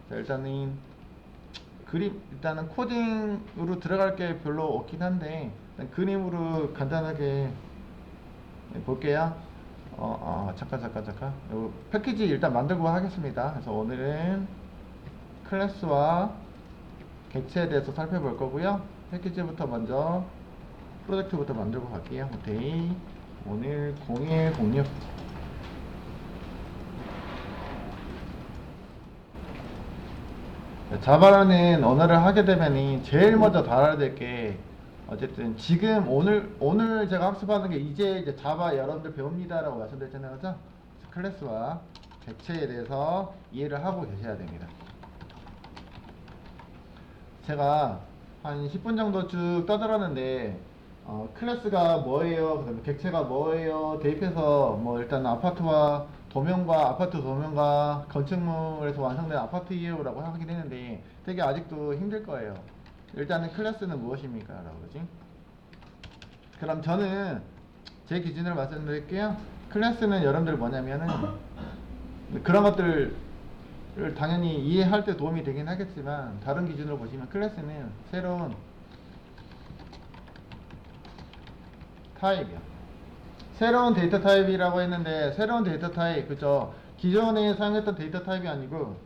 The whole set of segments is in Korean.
자, 일단은 코딩으로 들어갈 게 별로 없긴 한데, 일단 그림으로 간단하게 볼게요. 잠깐. 요 패키지 일단 만들고 하겠습니다. 그래서 오늘은 클래스와 객체에 대해서 살펴볼 거고요. 패키지부터 먼저 프로젝트부터 만들고 갈게요. 데이 오늘 0106. 자바라는 언어를 하게 되면 제일 먼저 다뤄야 될 게, 어쨌든 지금 오늘 제가 학습하는 게 이제 자바 여러분들 배웁니다라고 말씀드렸잖아요. 그죠? 클래스와 객체에 대해서 이해를 하고 계셔야 됩니다. 제가 한 10분 정도 쭉 떠들었는데, 클래스가 뭐예요, 그 다음에 객체가 뭐예요, 대입해서 뭐 일단 아파트 도면과 건축물에서 완성된 아파트 이해라고 하긴 했는데 되게 아직도 힘들 거예요. 일단은 클래스는 무엇입니까? 라고 그러지? 그럼 저는 제 기준으로 말씀드릴게요. 클래스는 여러분들 뭐냐면은 그런 것들을 당연히 이해할 때 도움이 되긴 하겠지만, 다른 기준으로 보시면 클래스는 새로운 타입이요. 새로운 데이터 타입이라고 했는데, 새로운 데이터 타입, 그죠? 기존에 사용했던 데이터 타입이 아니고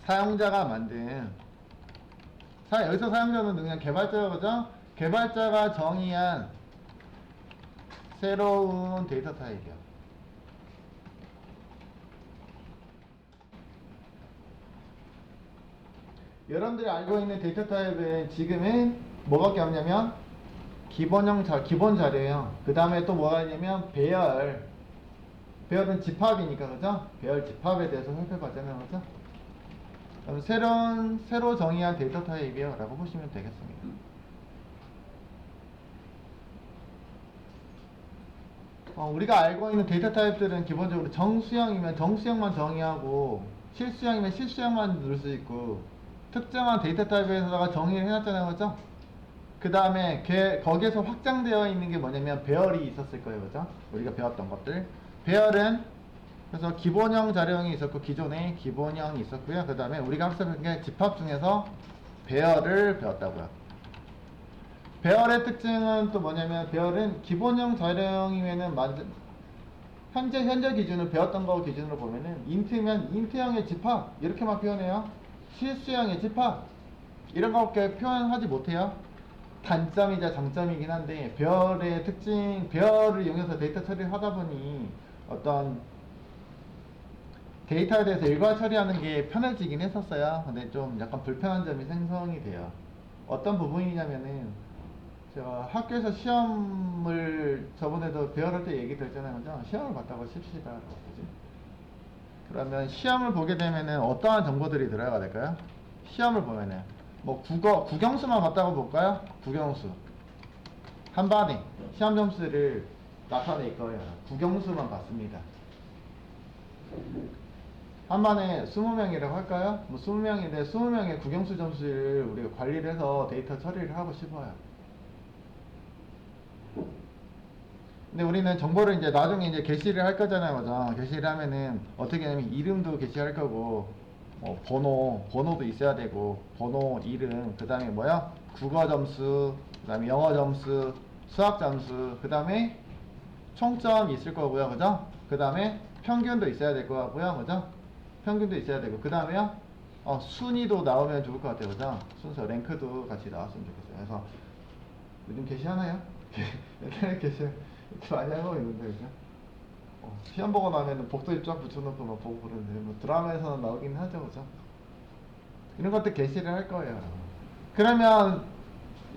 사용자가 만든, 여기서 사용자는 그냥 개발자가, 그죠? 개발자가 정의한 새로운 데이터 타입이요. 여러분들이 알고 있는 데이터 타입은 지금은 뭐밖에 없냐면 기본 자료예요. 그 다음에 또 뭐가 있냐면 배열은 집합이니까, 그죠? 배열 집합에 대해서 살펴봤잖아요, 그죠? 그럼 새로 정의한 데이터 타입이요 라고 보시면 되겠습니다. 우리가 알고 있는 데이터 타입들은 기본적으로 정수형이면 정수형만 정의하고, 실수형이면 실수형만 넣을 수 있고, 특정한 데이터 타입에다가 정의를 해놨잖아요, 그죠? 그 다음에 거기에서 확장되어 있는 게 뭐냐면 배열이 있었을 거예요, 그죠? 우리가 배웠던 것들. 배열은 그래서 기본형, 자료형이 있었고, 기존에 기본형이 있었고요. 그 다음에 우리가 학습한 게 집합 중에서 배열을 배웠다고요. 배열의 특징은 또 뭐냐면, 배열은 기본형, 자료형이면은 현재 기준으로 배웠던 거 기준으로 보면은 인트면 인트형의 집합 이렇게만 표현해요. 실수형의 집합 이런 거밖에 표현하지 못해요. 단점이자 장점이긴 한데, 배열의 특징, 배열을 이용해서 데이터 처리를 하다 보니 어떤 데이터에 대해서 일괄 처리하는 게 편해지긴 했었어요. 근데 좀 약간 불편한 점이 생성이 돼요. 어떤 부분이냐면은, 제가 학교에서 시험을 저번에도 배열할 때 얘기 드렸잖아요, 그죠? 시험을 봤다고 칩시다. 그지? 그러면 시험을 보게 되면은 어떠한 정보들이 들어가야 될까요? 시험을 보면은 뭐 국영수만 봤다고 볼까요? 국영수 한 반에 시험 점수를 나타낼 거예요. 국영수만 봤습니다. 한 반에 20명이라고 할까요? 뭐 20명인데 20명의 국영수 점수를 우리가 관리를 해서 데이터 처리를 하고 싶어요. 근데 우리는 정보를 이제 나중에 이제 게시를 할 거잖아요, 그죠? 게시를 하면은 어떻게 하냐면 이름도 게시할 거고, 번호도 있어야 되고, 번호, 이름, 그 다음에 뭐야? 국어 점수, 그 다음에 영어 점수, 수학 점수, 그 다음에 총점이 있을 거고요, 그죠? 그 다음에 평균도 있어야 될 거고요, 그죠? 평균도 있어야 되고, 그 다음에요, 순위도 나오면 좋을 것 같아요, 그죠? 순서, 랭크도 같이 나왔으면 좋겠어요. 그래서 요즘 게시하나요? 옛날에 게시 이렇게 많이 하고 있는데, 그죠? 시험 보고 나면은 복도에 쫙 붙여놓고 막 보고 그러는데, 뭐 드라마에서는 나오긴 하죠, 그죠? 이런 것들 게시를 할 거예요. 그러면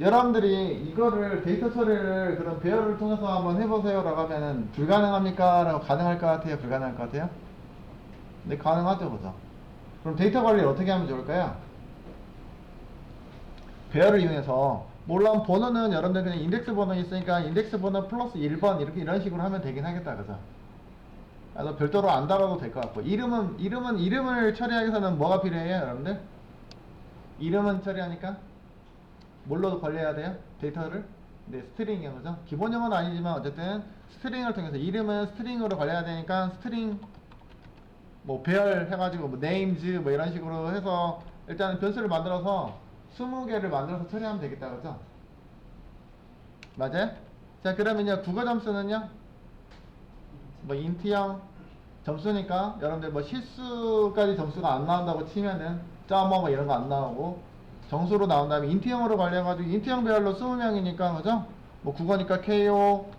여러분들이 이거를 데이터 처리를 그런 배열을 통해서 한번 해보세요 라고 하면은 불가능합니까? 라고 가능할 것 같아요? 불가능할 것 같아요? 근데 가능하죠, 그죠? 그럼 데이터 관리를 어떻게 하면 좋을까요? 배열을 이용해서, 물론 번호는 여러분들 그냥 인덱스 번호 있으니까 인덱스 번호 플러스 1번 이런 식으로 하면 되긴 하겠다, 그죠? 그래서 별도로 안 달아도 될 것 같고, 이름을 처리하기 위해서는 뭐가 필요해요, 여러분들? 이름은 처리하니까 뭘로 관리해야 돼요? 데이터를? 네, 스트링이요, 그죠? 기본형은 아니지만 어쨌든 스트링을 통해서, 이름은 스트링으로 관리해야 되니까 스트링 뭐 배열 해가지고 뭐 names 뭐 이런 식으로 해서 일단은 변수를 만들어서 20개를 만들어서 처리하면 되겠다, 그죠? 맞아요? 자, 그러면요 국어 점수는요 뭐 인트형 점수니까 여러분들 뭐 실수까지 점수가 안 나온다고 치면은 점어 뭐 이런 거 안 나오고 정수로 나온 다음에 인트형으로 관리해가지고 인트형 배열로 20명이니까 그죠? 뭐 국어니까 KO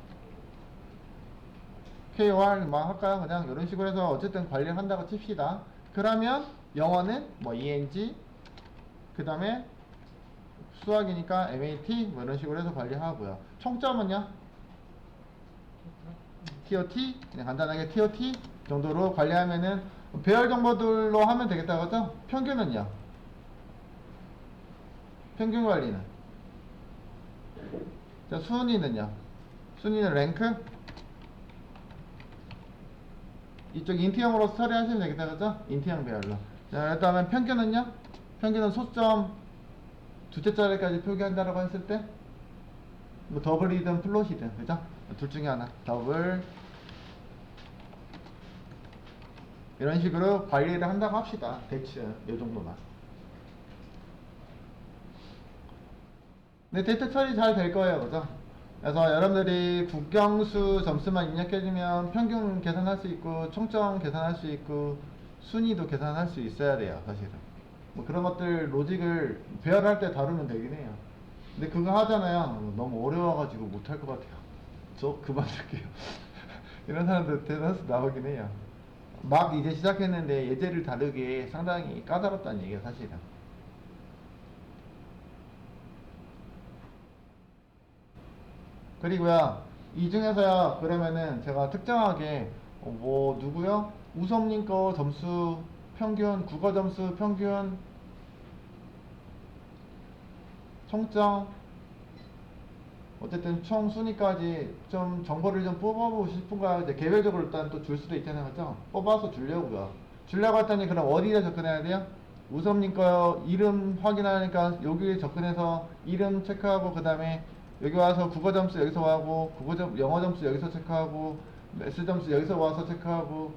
KOR 뭐 할까요? 그냥 이런 식으로 해서 어쨌든 관리를 한다고 칩시다. 그러면 영어는 뭐 ENG 그 다음에 수학이니까 MAT 뭐 이런 식으로 해서 관리하고요. 총점은요? TOT 그냥 간단하게 TOT 정도로 관리하면은 배열 정보들로 하면 되겠다 그죠? 평균은요? 평균 관리는? 자, 순위는요? 순위는 랭크? 이쪽 인트형으로 처리하시면 되겠다 그죠? 인트형 배열로. 자, 그다음에 평균은요? 평균은 소점 두째 자리까지 표기한다라고 했을 때 뭐 더블이든 플롯이든 그죠? 둘 중에 하나 더블 이런 식으로 관리를 한다고 합시다. 대충 이 정도만. 근데 데이터 처리 잘 될 거예요, 그죠? 그래서 여러분들이 국경수 점수만 입력해주면 평균 계산할 수 있고 총점 계산할 수 있고 순위도 계산할 수 있어야 돼요, 사실은. 뭐 그런 것들 로직을 배열할 때 다루면 되긴 해요. 근데 그거 하잖아요. 너무 어려워가지고 못할 것 같아요. 저 그만둘게요. 이런 사람들 대다수 나오긴 해요. 막 이제 시작했는데 예제를 다루기에 상당히 까다롭다는 얘기가 사실은. 그리고요, 이 중에서요, 그러면은 제가 특정하게, 뭐, 누구요? 우섭님 거 점수 평균, 국어 점수 평균, 총점, 어쨌든 총 순위까지 좀 정보를 좀 뽑아보고 싶은가, 이제 개별적으로 일단 또 줄 수도 있잖아요, 그죠? 뽑아서 주려고요. 주려고 했더니 그럼 어디에 접근해야 돼요? 우섭님 거 이름 확인하니까 여기 접근해서 이름 체크하고 그 다음에 여기 와서 국어 점수 여기서 하고 영어 점수 여기서 체크하고 매스 점수 여기서 와서 체크하고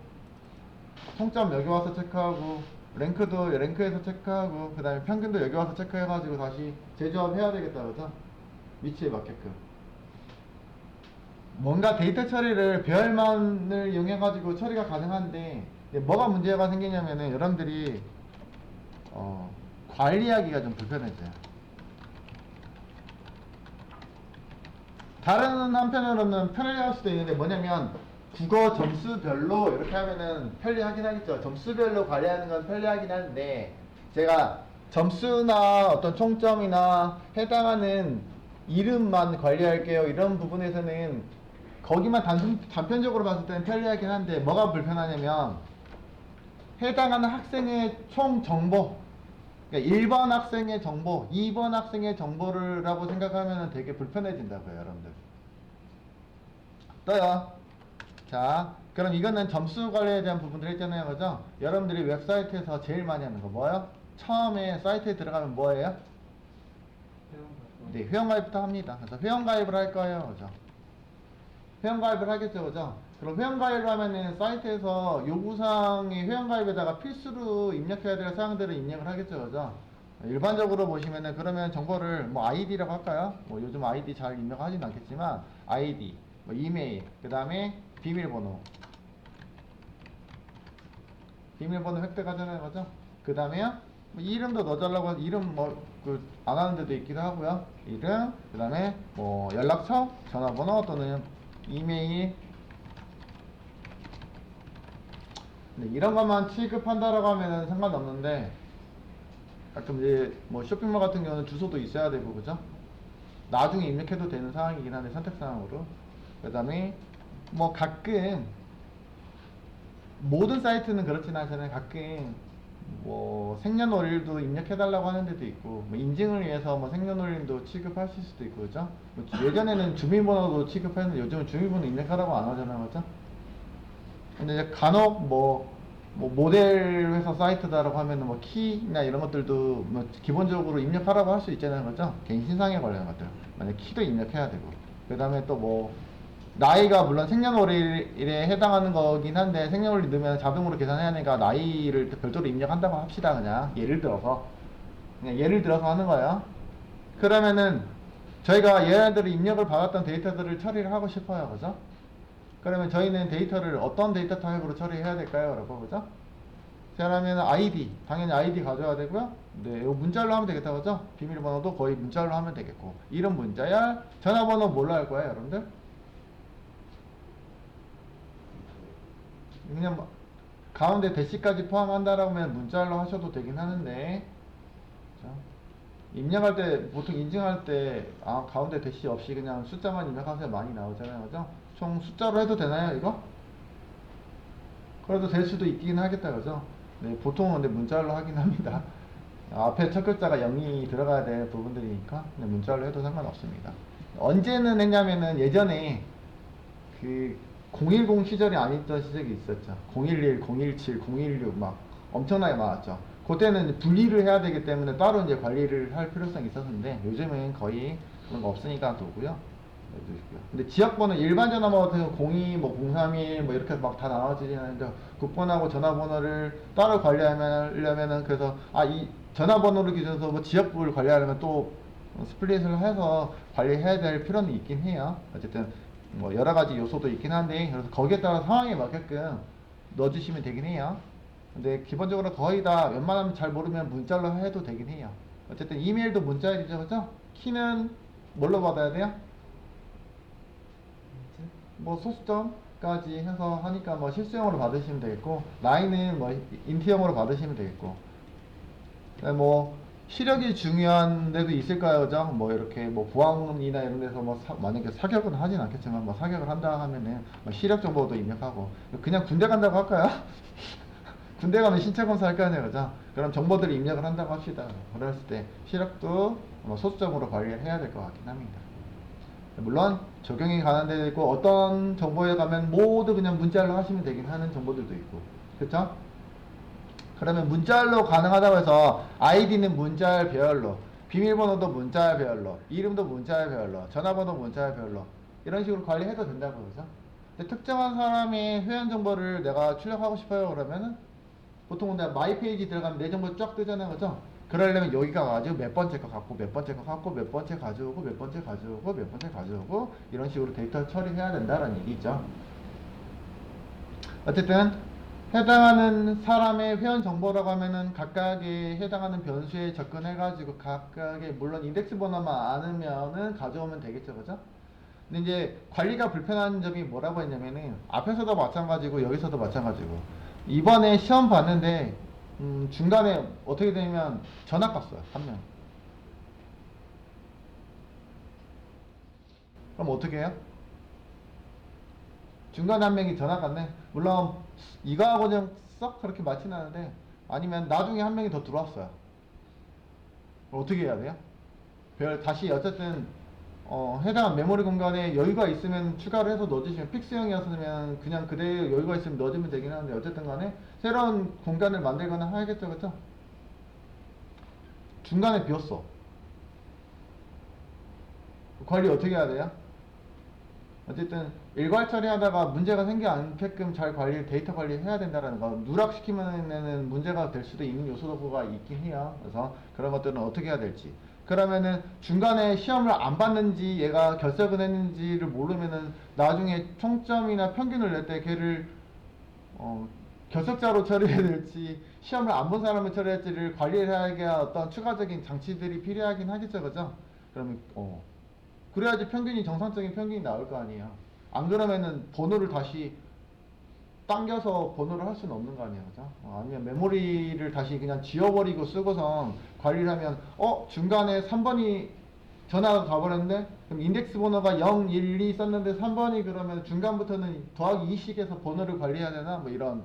총점 여기 와서 체크하고 랭크도 랭크에서 체크하고 그 다음에 평균도 여기 와서 체크해가지고 다시 재조합해야 되겠다 그죠? 위치에 맞게끔 뭔가 데이터 처리를 배열만을 이용해가지고 처리가 가능한데 뭐가 문제가 생기냐면은 여러분들이 관리하기가 좀 불편해져요. 다른 한편으로는 편리할 수도 있는데 뭐냐면 국어 점수별로 이렇게 하면은 편리하긴 하겠죠. 점수별로 관리하는 건 편리하긴 한데 제가 점수나 어떤 총점이나 해당하는 이름만 관리할게요. 이런 부분에서는 거기만 단편적으로 봤을 때는 편리하긴 한데 뭐가 불편하냐면 해당하는 학생의 총 정보 그러니까 1번 학생의 정보, 2번 학생의 정보를 라고 생각하면 되게 불편해진다고요, 여러분들. 떠요. 자, 그럼 이거는 점수 관리에 대한 부분들 했잖아요, 그죠? 여러분들이 웹사이트에서 제일 많이 하는 거 뭐예요? 처음에 사이트에 들어가면 뭐예요? 네, 회원가입부터 합니다. 그래서 회원가입을 할 거예요, 그죠? 회원가입을 하겠죠, 그죠? 그럼 회원가입을 하면은 사이트에서 요구사항의 회원가입에다가 필수로 입력해야 될 사항들을 입력을 하겠죠, 그죠? 일반적으로 보시면은 그러면 정보를 뭐 아이디라고 할까요? 뭐 요즘 아이디 잘 입력하진 않겠지만 아이디, 뭐 이메일, 그 다음에 비밀번호 획득하잖아요, 그죠? 그 다음에요 뭐 이름도 넣어달라고 해서 이름 뭐 그 안 하는 데도 있기도 하고요. 이름, 그 다음에 뭐 연락처, 전화번호 또는 이메일. 근데 이런 것만 취급한다라고 하면은 상관없는데 가끔 이제 뭐 쇼핑몰 같은 경우는 주소도 있어야 되고 그죠? 나중에 입력해도 되는 상황이긴 한데 선택사항으로. 그 다음에 뭐 가끔 모든 사이트는 그렇진 않잖아요. 가끔 뭐 생년월일도 입력해달라고 하는 데도 있고 뭐 인증을 위해서 뭐 생년월일도 취급하실 수도 있고 그죠? 뭐 예전에는 주민번호도 취급했는데 요즘은 주민번호 입력하라고 안 하잖아요, 그죠? 근데 이제 간혹 뭐 모델 회사 사이트다라고 하면은 뭐 키나 이런 것들도 뭐 기본적으로 입력하라고 할 수 있잖아요, 그죠? 개인 신상에 관련된 것들 만약 키도 입력해야 되고 그 다음에 또 뭐 나이가 물론 생년월일에 해당하는 거긴 한데 생년월일 넣으면 자동으로 계산해야 하니까 나이를 별도로 입력한다고 합시다. 그냥 예를 들어서 하는 거예요. 그러면은 저희가 얘네들을 입력을 받았던 데이터들을 처리를 하고 싶어요. 그죠? 그러면 저희는 데이터를 어떤 데이터 타입으로 처리해야 될까요? 여러분, 그죠? 그러면 아이디, 당연히 아이디 가져야 되고요. 네, 이거 문자로 하면 되겠다, 그죠? 비밀번호도 거의 문자로 하면 되겠고, 이름 문자야, 전화번호 뭘로 할 거예요, 여러분들? 그냥 뭐 가운데 대시까지 포함한다라고 하면 문자로 하셔도 되긴 하는데, 그죠? 입력할 때 보통 인증할 때 가운데 대시 없이 그냥 숫자만 입력하세요 많이 나오잖아요, 그죠? 총 숫자로 해도 되나요, 이거? 그래도 될 수도 있긴 하겠다, 그죠? 네, 보통은 근데 문자로 하긴 합니다. 앞에 첫 글자가 0이 들어가야 될 부분들이니까 문자로 해도 상관없습니다. 언제는 했냐면은 예전에 그 010 시절이 아니던 시절이 있었죠. 011, 017, 016 막 엄청나게 많았죠. 그때는 분리를 해야 되기 때문에 따로 이제 관리를 할 필요성이 있었는데 요즘은 거의 그런 거 없으니까 두고요. 근데 지역번호 일반 전화번호 같은 경우 02, 뭐 031, 뭐 이렇게 막 다 나눠지긴 하는데 국번하고 전화번호를 따로 관리하려면은 그래서 이 전화번호를 기준으로 뭐 지역부를 관리하려면 또 스플릿을 해서 관리해야 될 필요는 있긴 해요. 어쨌든 뭐 여러 가지 요소도 있긴 한데 그래서 거기에 따라 상황에 맞게끔 넣어주시면 되긴 해요. 근데 기본적으로 거의 다 웬만하면 잘 모르면 문자로 해도 되긴 해요. 어쨌든 이메일도 문자일이죠, 그죠? 키는 뭘로 받아야 돼요? 뭐 소수점까지 해서 하니까 뭐 실수형으로 받으시면 되겠고 라인은 뭐 인티형으로 받으시면 되겠고 뭐 시력이 중요한 데도 있을까요, 그죠? 뭐 이렇게 뭐 보안이나 이런 데서 뭐 만약에 사격은 하진 않겠지만 뭐 사격을 한다 하면은 뭐 시력 정보도 입력하고 그냥 군대 간다고 할까요? 군대 가면 신체 검사 할 거 아니에요, 그죠? 그럼 정보들을 입력을 한다고 합시다. 그랬을 때 시력도 뭐 소수점으로 관리를 해야 될 것 같긴 합니다. 물론 적용이 가는 데도 있고 어떤 정보에 가면 모두 그냥 문자로 하시면 되긴 하는 정보들도 있고, 그쵸? 그러면 문자로 가능하다고 해서 아이디는 문자별로, 비밀번호도 문자별로, 이름도 문자별로, 전화번호 문자별로 이런 식으로 관리해도 된다고 그러죠. 근데 특정한 사람의 회원 정보를 내가 출력하고 싶어요 그러면은 보통 내가 마이 페이지 들어가면 내 정보 쫙 뜨잖아요, 그죠? 그러려면 여기 가가지고 몇 번째 거 갖고 몇 번째 거 갖고 몇 번째 가져오고 몇 번째 가져오고 몇 번째 가져오고 이런 식으로 데이터 처리해야 된다는 얘기죠. 어쨌든 해당하는 사람의 회원 정보라고 하면은 각각의 해당하는 변수에 접근해가지고 각각의 물론 인덱스 번호만 아느면은 가져오면 되겠죠, 그죠? 근데 이제 관리가 불편한 점이 뭐라고 했냐면은 앞에서도 마찬가지고 여기서도 마찬가지고 이번에 시험 봤는데 중간에 어떻게 되냐면 전학 갔어요, 한 명. 그럼 어떻게 해요? 중간에 한 명이 전학 갔네. 물론 이거하고는 썩 그렇게 맞진 않은데 아니면 나중에 한 명이 더 들어왔어요. 그럼 어떻게 해야 돼요? 다시 어쨌든 해당 메모리 공간에 여유가 있으면 추가를 해서 넣어주시면 픽스형이었으면 그냥 그대로 여유가 있으면 넣어주면 되긴 하는데 어쨌든 간에 새로운 공간을 만들거나 해야겠죠, 그쵸? 중간에 비었어. 관리 어떻게 해야 돼요? 어쨌든 일괄 처리하다가 문제가 생기지 않게끔 잘 데이터 관리를 해야 된다는 거. 누락시키면은 문제가 될 수도 있는 요소가 있긴 해요. 그래서 그런 것들은 어떻게 해야 될지. 그러면은 중간에 시험을 안 봤는지 얘가 결석은 했는지를 모르면은 나중에 총점이나 평균을 낼 때 걔를 결석자로 처리해야 될지 시험을 안 본 사람을 처리해야 될지를 관리해야 할 어떤 추가적인 장치들이 필요하긴 하겠죠, 그죠? 그러면 그래야지 평균이 정상적인 평균이 나올 거 아니에요. 안 그러면은 번호를 다시 당겨서 번호를 할 수는 없는 거 아니에요, 그죠? 아니면 메모리를 다시 그냥 지워버리고 쓰고선 관리를 하면 중간에 3번이 전화가 가버렸는데 그럼 인덱스 번호가 0, 1, 2 썼는데 3번이 그러면 중간부터는 더하기 2씩해서 번호를 관리해야 되나 뭐 이런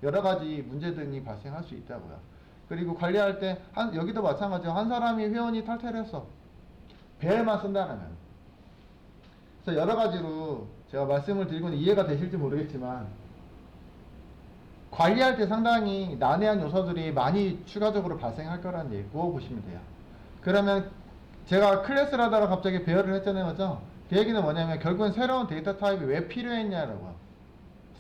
여러 가지 문제들이 발생할 수 있다고요. 그리고 관리할 때 여기도 마찬가지로 한 사람이 회원이 탈퇴를 했어. 배열만 쓴다면 그래서 여러 가지로 제가 말씀을 드리고는 이해가 되실지 모르겠지만 관리할 때 상당히 난해한 요소들이 많이 추가적으로 발생할 거라는 얘기고 보시면 돼요. 그러면 제가 클래스를 하다가 갑자기 배열을 했잖아요, 그죠? 그 얘기는 뭐냐면 결국은 새로운 데이터 타입이 왜 필요했냐라고.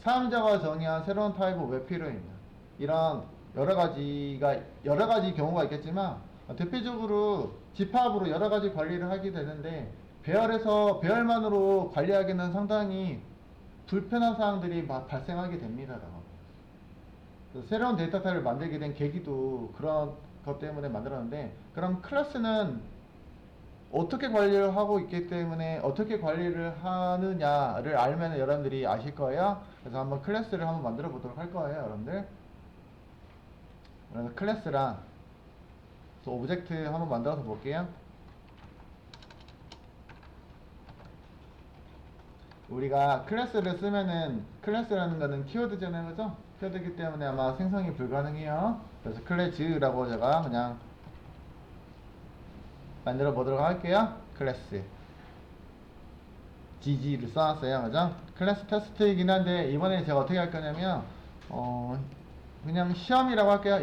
사용자가 정의한 새로운 타입은 왜 필요했냐. 이런 여러 가지 경우가 있겠지만 대표적으로 집합으로 여러 가지 관리를 하게 되는데 배열만으로 관리하기는 상당히 불편한 사항들이 발생하게 됩니다. 새로운 데이터 타입을 만들게 된 계기도 그런 것 때문에 만들었는데, 그럼 클래스는 어떻게 관리를 하고 있기 때문에 어떻게 관리를 하느냐를 알면 여러분들이 아실 거예요. 그래서 한번 클래스를 한번 만들어 보도록 할 거예요, 여러분들. 그래서 클래스랑 오브젝트 한번 만들어서 볼게요. 우리가 클래스를 쓰면은, 클래스라는 거는 키워드잖아요, 그죠? 키워드이기 때문에 아마 생성이 불가능해요. 그래서 클래스라고 제가 그냥 만들어 보도록 할게요. 클래스 gg를 써놨어요, 그죠? 클래스 테스트이긴 한데 이번에 제가 어떻게 할 거냐면 그냥 시험이라고 할게요.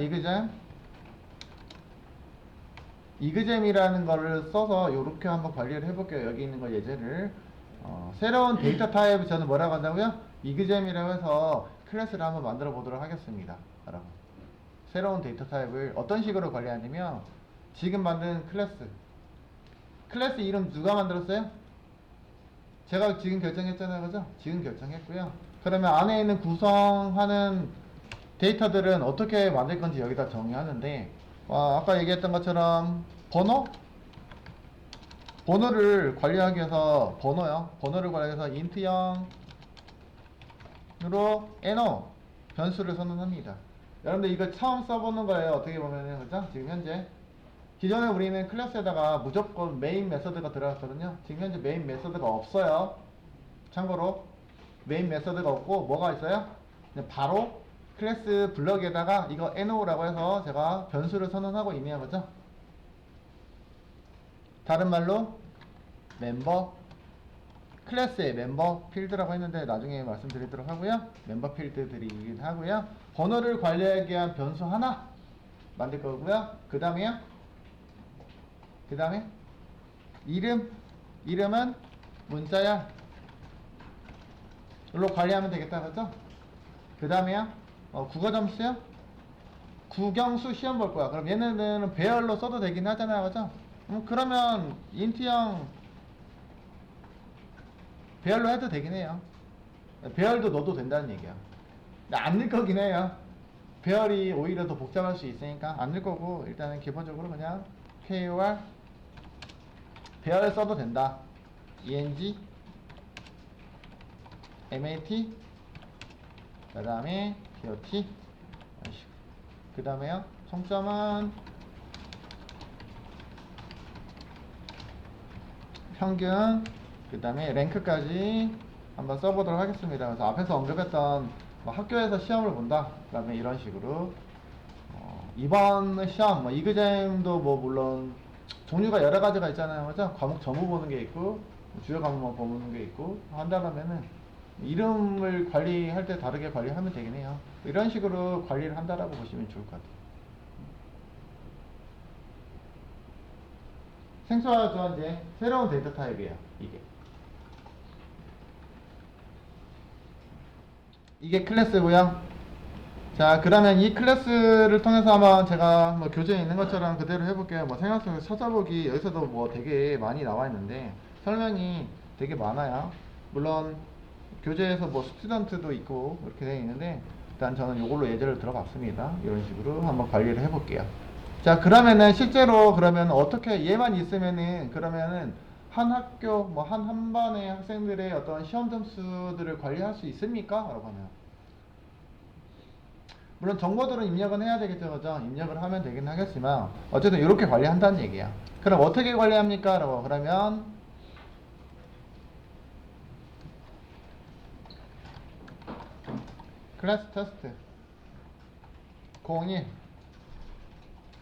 이그잼이라는 거를 써서 요렇게 한번 관리를 해볼게요. 여기 있는 거 예제를 새로운 데이터 타입을 저는 뭐라고 한다고요? 이그잼이라고 해서 클래스를 한번 만들어 보도록 하겠습니다, 여러분. 새로운 데이터 타입을 어떤 식으로 관리하냐면, 지금 만든 클래스 이름 누가 만들었어요? 제가 지금 결정했잖아요, 그죠? 지금 결정했고요. 그러면 안에 있는 구성하는 데이터들은 어떻게 만들 건지 여기다 정의하는데, 아까 얘기했던 것처럼 번호를 관리하기 위해서 번호를 관리해서 int0으로 no 변수를 선언합니다. 여러분들 이거 처음 써보는 거예요. 어떻게 보면은, 그죠? 지금 현재 기존에 우리는 클래스에다가 무조건 메인 메서드가 들어갔거든요. 지금 현재 메인 메서드가 없어요. 참고로 메인 메서드가 없고 뭐가 있어요? 그냥 바로 클래스 블럭에다가 이거 no라고 해서 제가 변수를 선언하고 있네요, 그죠? 다른 말로 클래스의 멤버 필드라고 했는데 나중에 말씀드리도록 하고요. 멤버 필드들이긴 하고요. 번호를 관리하기 위한 변수 하나 만들 거고요. 그 다음에 이름은 문자야 로 관리하면 되겠다, 그죠? 그 다음에요 국어 점수요? 국영수 시험 볼 거야. 그럼 얘네들은 배열로 써도 되긴 하잖아요, 그죠? 그러면 인트형 배열로 해도 되긴 해요. 배열도 넣어도 된다는 얘기야. 안 넣을 거긴 해요. 배열이 오히려 더 복잡할 수 있으니까 안 넣을 거고, 일단은 기본적으로 그냥 KOR 배열 써도 된다. ENG MAT 그 다음에 DOT 그 다음에요 총점은 평균 그 다음에 랭크까지 한번 써보도록 하겠습니다. 그래서 앞에서 언급했던 학교에서 시험을 본다, 그 다음에 이런 식으로 이번 시험 이그잼도 물론 종류가 여러 가지가 있잖아요, 그죠? 과목 전부 보는 게 있고 주요 과목만 보는 게 있고 한다 그러면은 이름을 관리할 때 다르게 관리하면 되긴 해요. 이런 식으로 관리를 한다라고 보시면 좋을 것 같아요. 생소와 조한제 새로운 데이터 타입이에요. 이게 클래스고요. 자, 그러면 이 클래스를 통해서 한번 제가 교재에 있는 것처럼 그대로 해볼게요. 생각 속에서 찾아보기, 여기서도 되게 많이 나와 있는데 설명이 되게 많아요. 물론 교재에서 스튜던트도 있고 이렇게 되어 있는데, 일단 저는 이걸로 예제를 들어봤습니다. 이런 식으로 한번 관리를 해볼게요. 자, 그러면은 실제로 그러면 어떻게 얘만 있으면은 그러면은 한 학교 한 반의 학생들의 어떤 시험 점수들을 관리할 수 있습니까? 라고 하면 물론 정보들은 입력은 해야 되겠죠, 그죠? 입력을 하면 되긴 하겠지만 어쨌든 이렇게 관리한다는 얘기야. 그럼 어떻게 관리합니까? 라고 그러면 클래스 테스트 01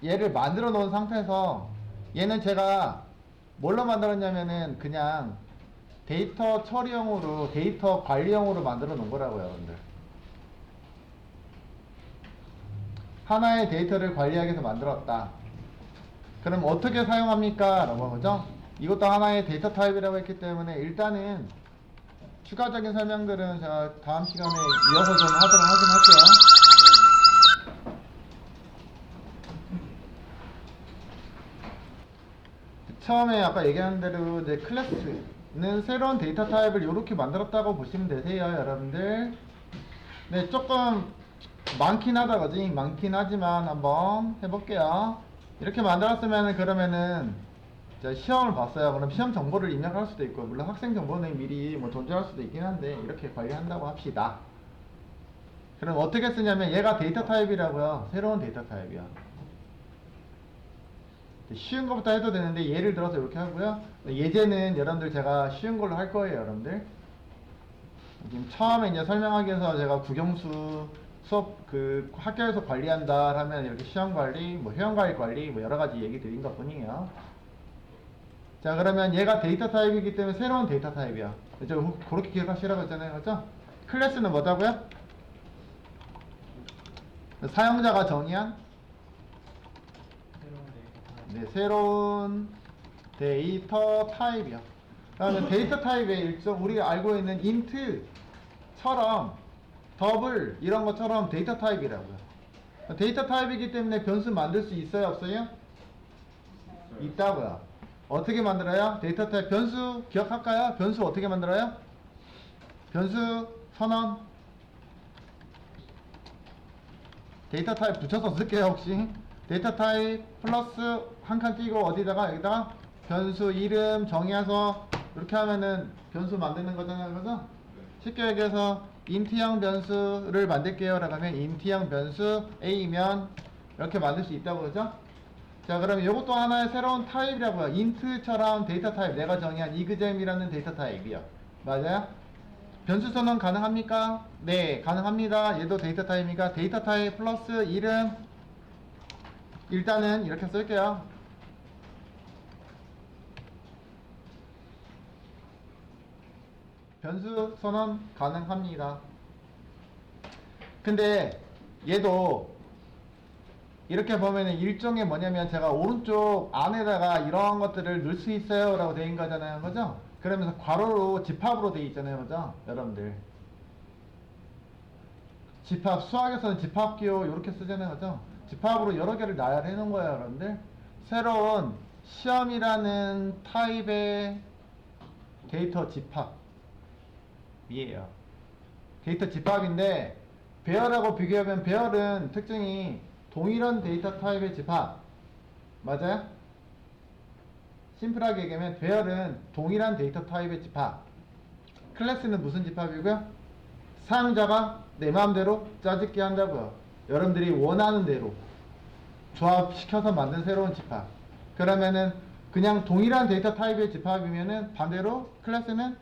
얘를 만들어 놓은 상태에서, 얘는 제가 뭘로 만들었냐면은 그냥 데이터 처리용으로, 데이터 관리용으로 만들어 놓은 거라고요, 여러분들. 하나의 데이터를 관리하기 위해서 만들었다. 그럼 어떻게 사용합니까? 라고 하죠. 이것도 하나의 데이터 타입이라고 했기 때문에 일단은 추가적인 설명들은 제가 다음 시간에 이어서 좀 하도록 하긴 할게요. 처음에 아까 얘기한 대로 이제 클래스는 새로운 데이터 타입을 이렇게 만들었다고 보시면 되세요, 여러분들. 네, 조금 많긴 하다, 그지? 많긴 하지만 한번 해볼게요. 이렇게 만들었으면 그러면은 자, 시험을 봤어요. 그럼 시험 정보를 입력할 수도 있고, 물론 학생 정보는 미리 뭐 존재할 수도 있긴 한데 이렇게 관리한다고 합시다. 그럼 어떻게 쓰냐면 얘가 데이터 타입이라고요. 새로운 데이터 타입이야. 쉬운 것부터 해도 되는데 예를 들어서 이렇게 하고요. 예제는 여러분들 제가 쉬운 걸로 할 거예요, 여러분들. 지금 처음에 이제 설명하기 위해서 제가 국영수 수업 그 학교에서 관리한다 하면 이렇게 시험 관리, 뭐 회원 가입 관리, 뭐 여러 가지 얘기 드린 것 뿐이에요. 자, 그러면 얘가 데이터 타입이기 때문에 새로운 데이터 타입이야. 그죠? 그렇게 기억하시라고 했잖아요, 그죠? 클래스는 뭐다고요? 사용자가 정의한 네, 새로운 데이터 타입이요. 그러면 데이터 타입의 일종 우리가 알고 있는 int처럼 더블 이런 것처럼 데이터 타입이라고요. 데이터 타입이기 때문에 변수 만들 수 있어요, 없어요? 있다고요. 어떻게 만들어요? 데이터 타입 변수 기억할까요? 변수 어떻게 만들어요? 변수 선언 데이터 타입 붙여서 쓸게요. 혹시 데이터 타입 플러스 한 칸 띄고 어디다가 여기다가 변수 이름 정의해서 이렇게 하면은 변수 만드는 거잖아요, 그죠? 쉽게 얘기해서 int형 변수를 만들게요 라고 하면 int형 변수 a면 이렇게 만들 수 있다고, 그죠? 자, 그러면 이것도 하나의 새로운 타입이라고요. int처럼 데이터 타입 내가 정의한 exam이라는 데이터 타입이요. 맞아요? 변수 선언 가능합니까? 네, 가능합니다. 얘도 데이터 타입이니까 데이터 타입 플러스 이름 일단은 이렇게 쓸게요. 변수 선언 가능합니다. 근데 얘도 이렇게 보면은 일종의 뭐냐면 제가 오른쪽 안에다가 이러한 것들을 넣을 수 있어요 라고 되어 있는 거잖아요, 그죠? 그러면서 괄호로 집합으로 되어 있잖아요, 그죠? 여러분들 집합, 수학에서는 집합기호 이렇게 쓰잖아요, 그죠? 집합으로 여러 개를 나열해 놓은 거예요, 여러분들. 새로운 시험이라는 타입의 데이터 집합이에요. 데이터 집합인데 배열하고 비교하면 배열은 특징이 동일한 데이터 타입의 집합 맞아요? 심플하게 얘기하면 배열은 동일한 데이터 타입의 집합. 클래스는 무슨 집합이고요? 사용자가 내 마음대로 짜집기 한다고요. 여러분들이 원하는 대로 조합시켜서 만든 새로운 집합. 그러면은 그냥 동일한 데이터 타입의 집합이면은 반대로 클래스는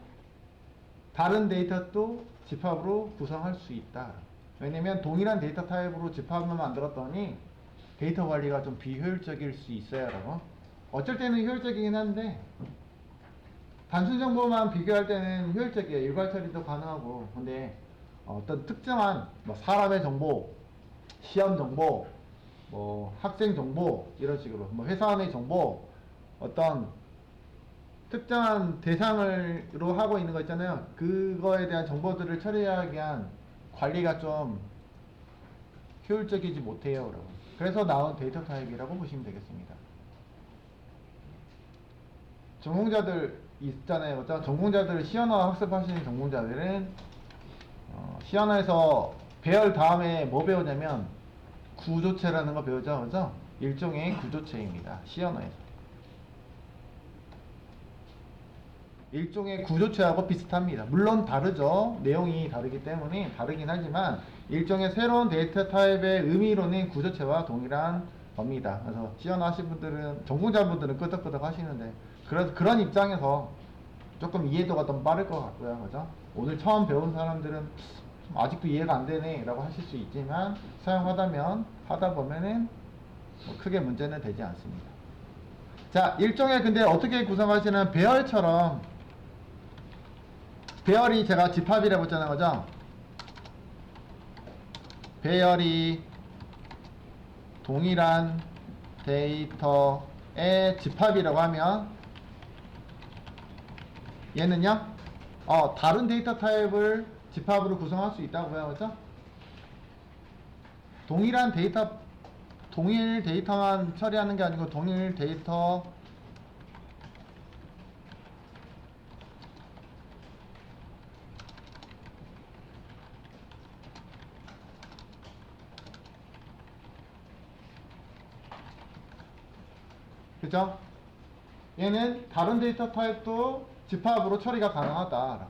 다른 데이터도 집합으로 구성할 수 있다. 왜냐면 동일한 데이터 타입으로 집합만 만들었더니 데이터 관리가 좀 비효율적일 수 있어요, 라고. 어쩔 때는 효율적이긴 한데 단순 정보만 비교할 때는 효율적이에요. 일괄 처리도 가능하고. 근데 어떤 특정한 뭐 사람의 정보, 시험 정보, 뭐 학생 정보 이런 식으로 뭐 회사 내 정보 어떤 특정한 대상으로 하고 있는 거 있잖아요. 그거에 대한 정보들을 처리하기 위한 관리가 좀 효율적이지 못해요, 여러분. 그래서 나온 데이터 타입이라고 보시면 되겠습니다. 전공자들 있잖아요, 그죠? 전공자들 시연어 학습하시는 전공자들은 시연어에서 배열 다음에 뭐 배우냐면 구조체라는 거 배우죠, 그죠? 일종의 구조체입니다, 시연어에서. 일종의 구조체하고 비슷합니다. 물론 다르죠. 내용이 다르기 때문에 다르긴 하지만 일종의 새로운 데이터 타입의 의미로는 구조체와 동일한 겁니다. 그래서 시연어 하신 분들은 전공자분들은 끄덕끄덕 하시는데 그런 입장에서 조금 이해도가 더 빠를 것 같고요, 그죠? 오늘 처음 배운 사람들은 아직도 이해가 안 되네 라고 하실 수 있지만 하다 보면은 뭐 크게 문제는 되지 않습니다. 자, 일종의 근데 어떻게 구성하시는 배열처럼 배열이 제가 집합이라고 했잖아요, 그죠? 배열이 동일한 데이터의 집합이라고 하면 얘는요, 다른 데이터 타입을 집합으로 구성할 수 있다고요. 그죠? 동일 데이터만 처리하는 게 아니고 동일 데이터 그죠? 얘는 다른 데이터 타입도 집합으로 처리가 가능하다.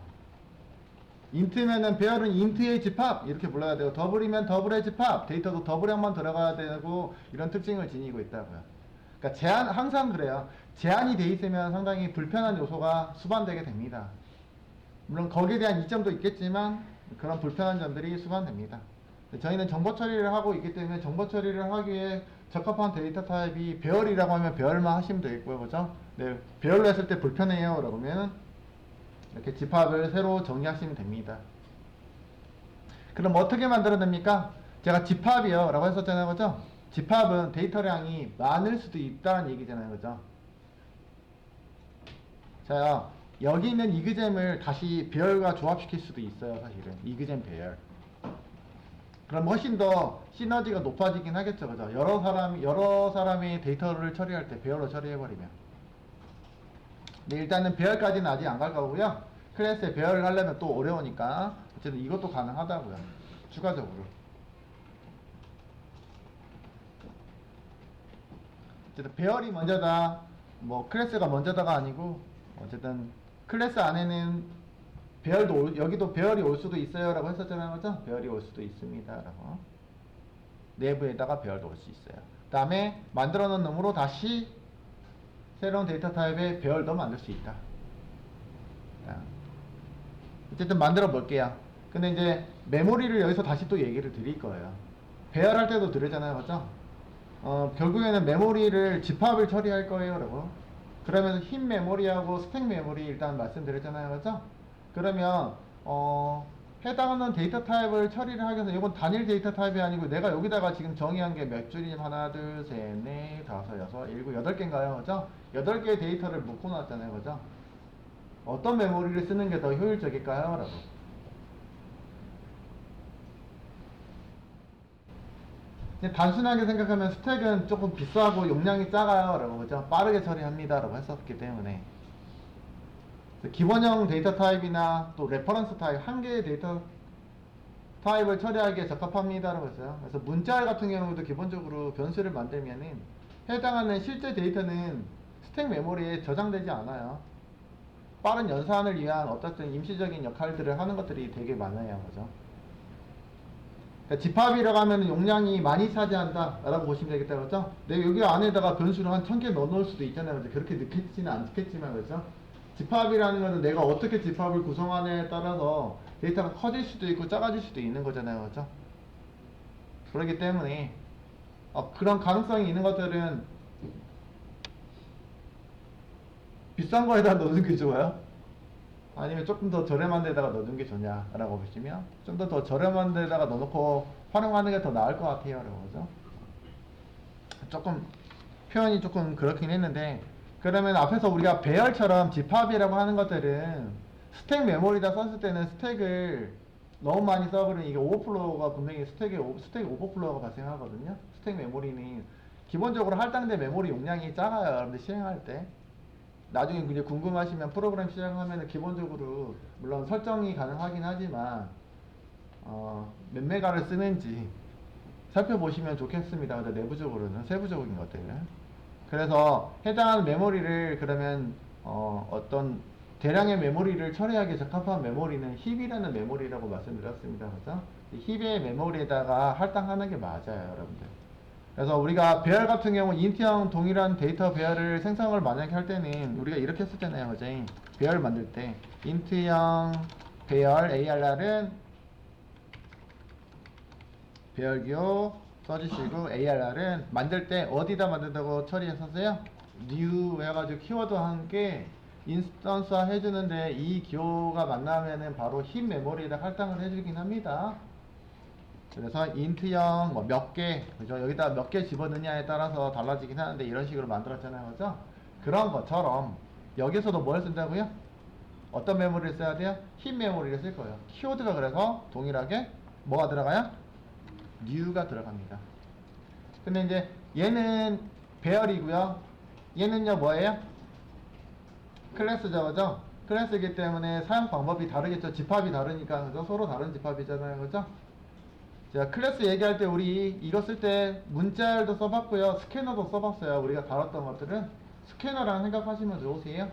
인트면은 배열은 인트의 집합 이렇게 불러야 되고, 더블이면 더블의 집합, 데이터도 더블량만 들어가야 되고, 이런 특징을 지니고 있다고요. 그러니까 항상 그래요. 제한이 돼 있으면 상당히 불편한 요소가 수반되게 됩니다. 물론 거기에 대한 이점도 있겠지만 그런 불편한 점들이 수반됩니다. 저희는 정보 처리를 하고 있기 때문에 정보 처리를 하기에 적합한 데이터 타입이 배열이라고 하면 배열만 하시면 되겠고요. 그죠? 네, 배열로 했을 때 불편해요. 그러면 이렇게 집합을 새로 정리하시면 됩니다. 그럼 어떻게 만들어야 됩니까? 제가 집합이요 라고 했었잖아요. 그죠? 집합은 데이터량이 많을 수도 있다는 얘기잖아요. 그죠? 자, 여기 있는 이그잼을 다시 배열과 조합시킬 수도 있어요. 사실은 이그잼 배열. 그럼 훨씬 더 시너지가 높아지긴 하겠죠. 그죠? 여러 사람의 데이터를 처리할 때 배열로 처리해버리면. 근데 일단은 배열까지는 아직 안 갈 거고요. 클래스에 배열을 하려면 또 어려우니까 어쨌든 이것도 가능하다고요. 추가적으로. 어쨌든 배열이 먼저다, 뭐 클래스가 먼저다가 아니고, 어쨌든 클래스 안에는 여기도 배열이 올 수도 있어요 라고 했었잖아요. 그죠? 배열이 올 수도 있습니다 라고. 내부에다가 배열도 올 수 있어요. 그 다음에 만들어 놓은 놈으로 다시 새로운 데이터 타입의 배열도 만들 수 있다. 어쨌든 만들어 볼게요. 근데 이제 메모리를 여기서 다시 또 얘기를 드릴 거예요. 배열할 때도 들었잖아요. 그죠? 결국에는 메모리를 집합을 처리할 거예요. 라고. 그러면 흰 메모리하고 스택 메모리 일단 말씀드렸잖아요. 그죠? 그러면 해당하는 데이터 타입을 처리를 하기 위해서, 이건 단일 데이터 타입이 아니고 내가 여기다가 지금 정의한 게 몇 줄이냐면 하나, 둘, 셋, 넷, 다섯, 여섯, 일곱, 여덟 개인가요? 그죠? 8개의 데이터를 묶어 놨잖아요. 그죠? 어떤 메모리를 쓰는 게 더 효율적일까요? 라고. 단순하게 생각하면 스택은 조금 비싸고 용량이 작아요. 라고. 그죠? 빠르게 처리합니다. 라고 했었기 때문에. 기본형 데이터 타입이나 또 레퍼런스 타입, 한 개의 데이터 타입을 처리하기에 적합합니다라고 했어요. 그래서 문자 같은 경우도 기본적으로 변수를 만들면은 해당하는 실제 데이터는 스택 메모리에 저장되지 않아요. 빠른 연산을 위한 어떻든 임시적인 역할들을 하는 것들이 되게 많아요. 그죠? 그러니까 집합이라고 하면 용량이 많이 차지한다 라고 보시면 되겠다. 그죠? 내가 여기 안에다가 변수를 한 1000개 넣어 놓을 수도 있잖아요. 그죠? 그렇게 느끼지는 않겠지만, 그죠? 집합이라는 것은 내가 어떻게 집합을 구성하냐에 따라서 데이터가 커질 수도 있고 작아질 수도 있는 거잖아요. 그렇죠? 그렇기 때문에 그런 가능성이 있는 것들은 비싼 거에다 넣는 게 좋아요? 아니면 조금 더 저렴한 데다가 넣는 게 좋냐라고 보시면 좀 더 저렴한 데다가 넣어놓고 활용하는 게 더 나을 것 같아요. 그죠? 조금 표현이 조금 그렇긴 했는데, 그러면 앞에서 우리가 배열처럼 집합이라고 하는 것들은 스택 메모리다 썼을 때는 스택을 너무 많이 써버리면 이게 오버플로우가 분명히 스택 오버플로우가 발생하거든요. 스택 메모리는 기본적으로 할당된 메모리 용량이 작아요. 여러분들 실행할 때. 나중에 이제 궁금하시면 프로그램 실행하면 기본적으로 물론 설정이 가능하긴 하지만 몇 메가를 쓰는지 살펴보시면 좋겠습니다. 내부적으로는 세부적인 것들을. 그래서 해당하는 메모리를 그러면 어떤 대량의 메모리를 처리하기에 적합한 메모리는 힙이라는 메모리라고 말씀드렸습니다. 그래서 힙의 메모리에다가 할당하는 게 맞아요, 여러분들. 그래서 우리가 배열 같은 경우 인트형 동일한 데이터 배열을 생성을 만약에 할 때는 우리가 이렇게 했었잖아요. 그죠? 배열 만들 때 인트형 배열 ARR은 배열기호 써주시고, ARR은 만들 때 어디다 만든다고 처리했었어요? new 해가지고 키워드와 함께 인스턴스화 해주는데, 이 기호가 만나면은 바로 힙 메모리에다 할당을 해주긴 합니다. 그래서 인트형 뭐 몇 개, 그죠? 여기다 몇 개 집어넣냐에 따라서 달라지긴 하는데 이런 식으로 만들었잖아요. 그죠? 그런 것처럼 여기서도 뭘 쓴다고요? 어떤 메모리를 써야 돼요? 힙 메모리를 쓸 거예요. 키워드가 그래서 동일하게 뭐가 들어가요? new가 들어갑니다. 근데 이제 얘는 배열이고요. 얘는요 뭐예요? 클래스죠, 그죠? 클래스이기 때문에 사용 방법이 다르겠죠. 집합이 다르니까, 그죠? 서로 다른 집합이잖아요, 그죠? 자, 클래스 얘기할 때 우리 이거 쓸 때 문자열도 써봤고요. 스캐너도 써봤어요. 우리가 다뤘던 것들은 스캐너라는 생각하시면 좋으세요.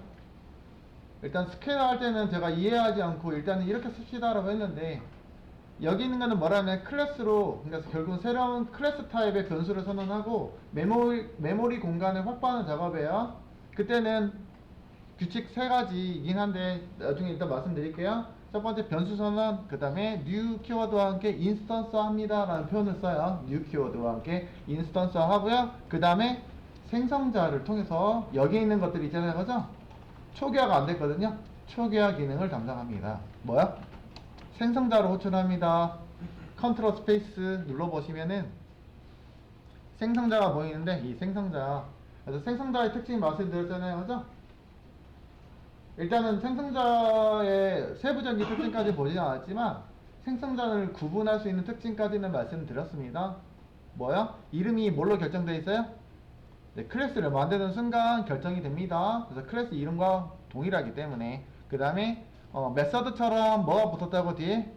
일단 스캐너 할 때는 제가 이해하지 않고 일단은 이렇게 씁시다라고 했는데 여기 있는 거는 뭐라면 클래스로, 그러니까 결국은 새로운 클래스 타입의 변수를 선언하고 메모리 공간을 확보하는 작업이에요. 그때는 규칙 세 가지이긴 한데 나중에 일단 말씀드릴게요. 첫 번째 변수 선언, 그 다음에 new 키워드와 함께 인스턴스 합니다 라는 표현을 써요. new 키워드와 함께 인스턴스 하고요. 그 다음에 생성자를 통해서 여기 있는 것들 있잖아요, 그죠? 초기화가 안 됐거든요. 초기화 기능을 담당합니다. 뭐야? 생성자로 호출합니다. 컨트롤 스페이스 눌러보시면은 생성자가 보이는데 이 생성자, 그래서 생성자의 특징 말씀드렸잖아요, 그죠? 일단은 생성자의 세부적인 특징까지 보진 않았지만 생성자를 구분할 수 있는 특징까지는 말씀드렸습니다. 뭐야? 이름이 뭘로 결정되어 있어요? 네, 클래스를 만드는 순간 결정이 됩니다. 그래서 클래스 이름과 동일하기 때문에. 그 다음에 메서드처럼 뭐가 붙었다고 뒤에?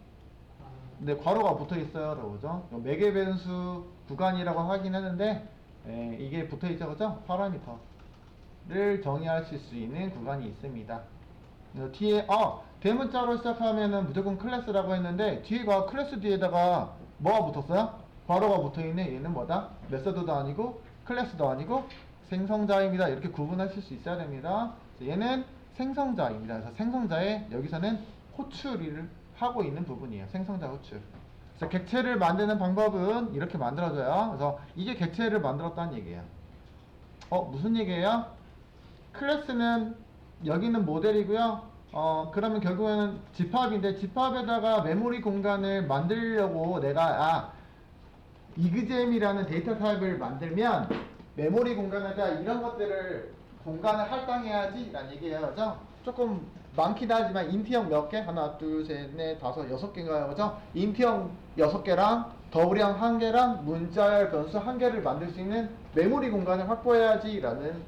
네, 괄호가 붙어 있어요, 그죠? 매개 변수 구간이라고 하긴 하는데 이게 붙어 있죠, 그죠? 파라미터를 정의하실 수 있는 구간이 있습니다. 뒤에 대문자로 시작하면은 무조건 클래스라고 했는데 뒤에가 클래스 뒤에다가 뭐가 붙었어요? 괄호가 붙어있네. 얘는 뭐다? 메서드도 아니고 클래스도 아니고 생성자입니다. 이렇게 구분하실 수 있어야 됩니다. 얘는 생성자입니다. 그래서 생성자에 여기서는 호출을 하고 있는 부분이에요. 생성자 호출. 그래서 객체를 만드는 방법은 이렇게 만들어져요. 그래서 이게 객체를 만들었다는 얘기예요. 무슨 얘기예요? 클래스는 여기는 모델이고요. 그러면 결국에는 집합인데 집합에다가 메모리 공간을 만들려고 내가 이그잼이라는 데이터 타입을 만들면 메모리 공간에다 이런 것들을 공간을 할당해야지 라는 얘기예요. 그죠? 조금 많긴 하지만 인티형 몇 개? 하나, 둘, 셋, 넷, 다섯, 6개인가요? 그죠? 인티형 6개랑 더블형 1개랑 문자열 변수 1개를 만들 수 있는 메모리 공간을 확보해야지 라는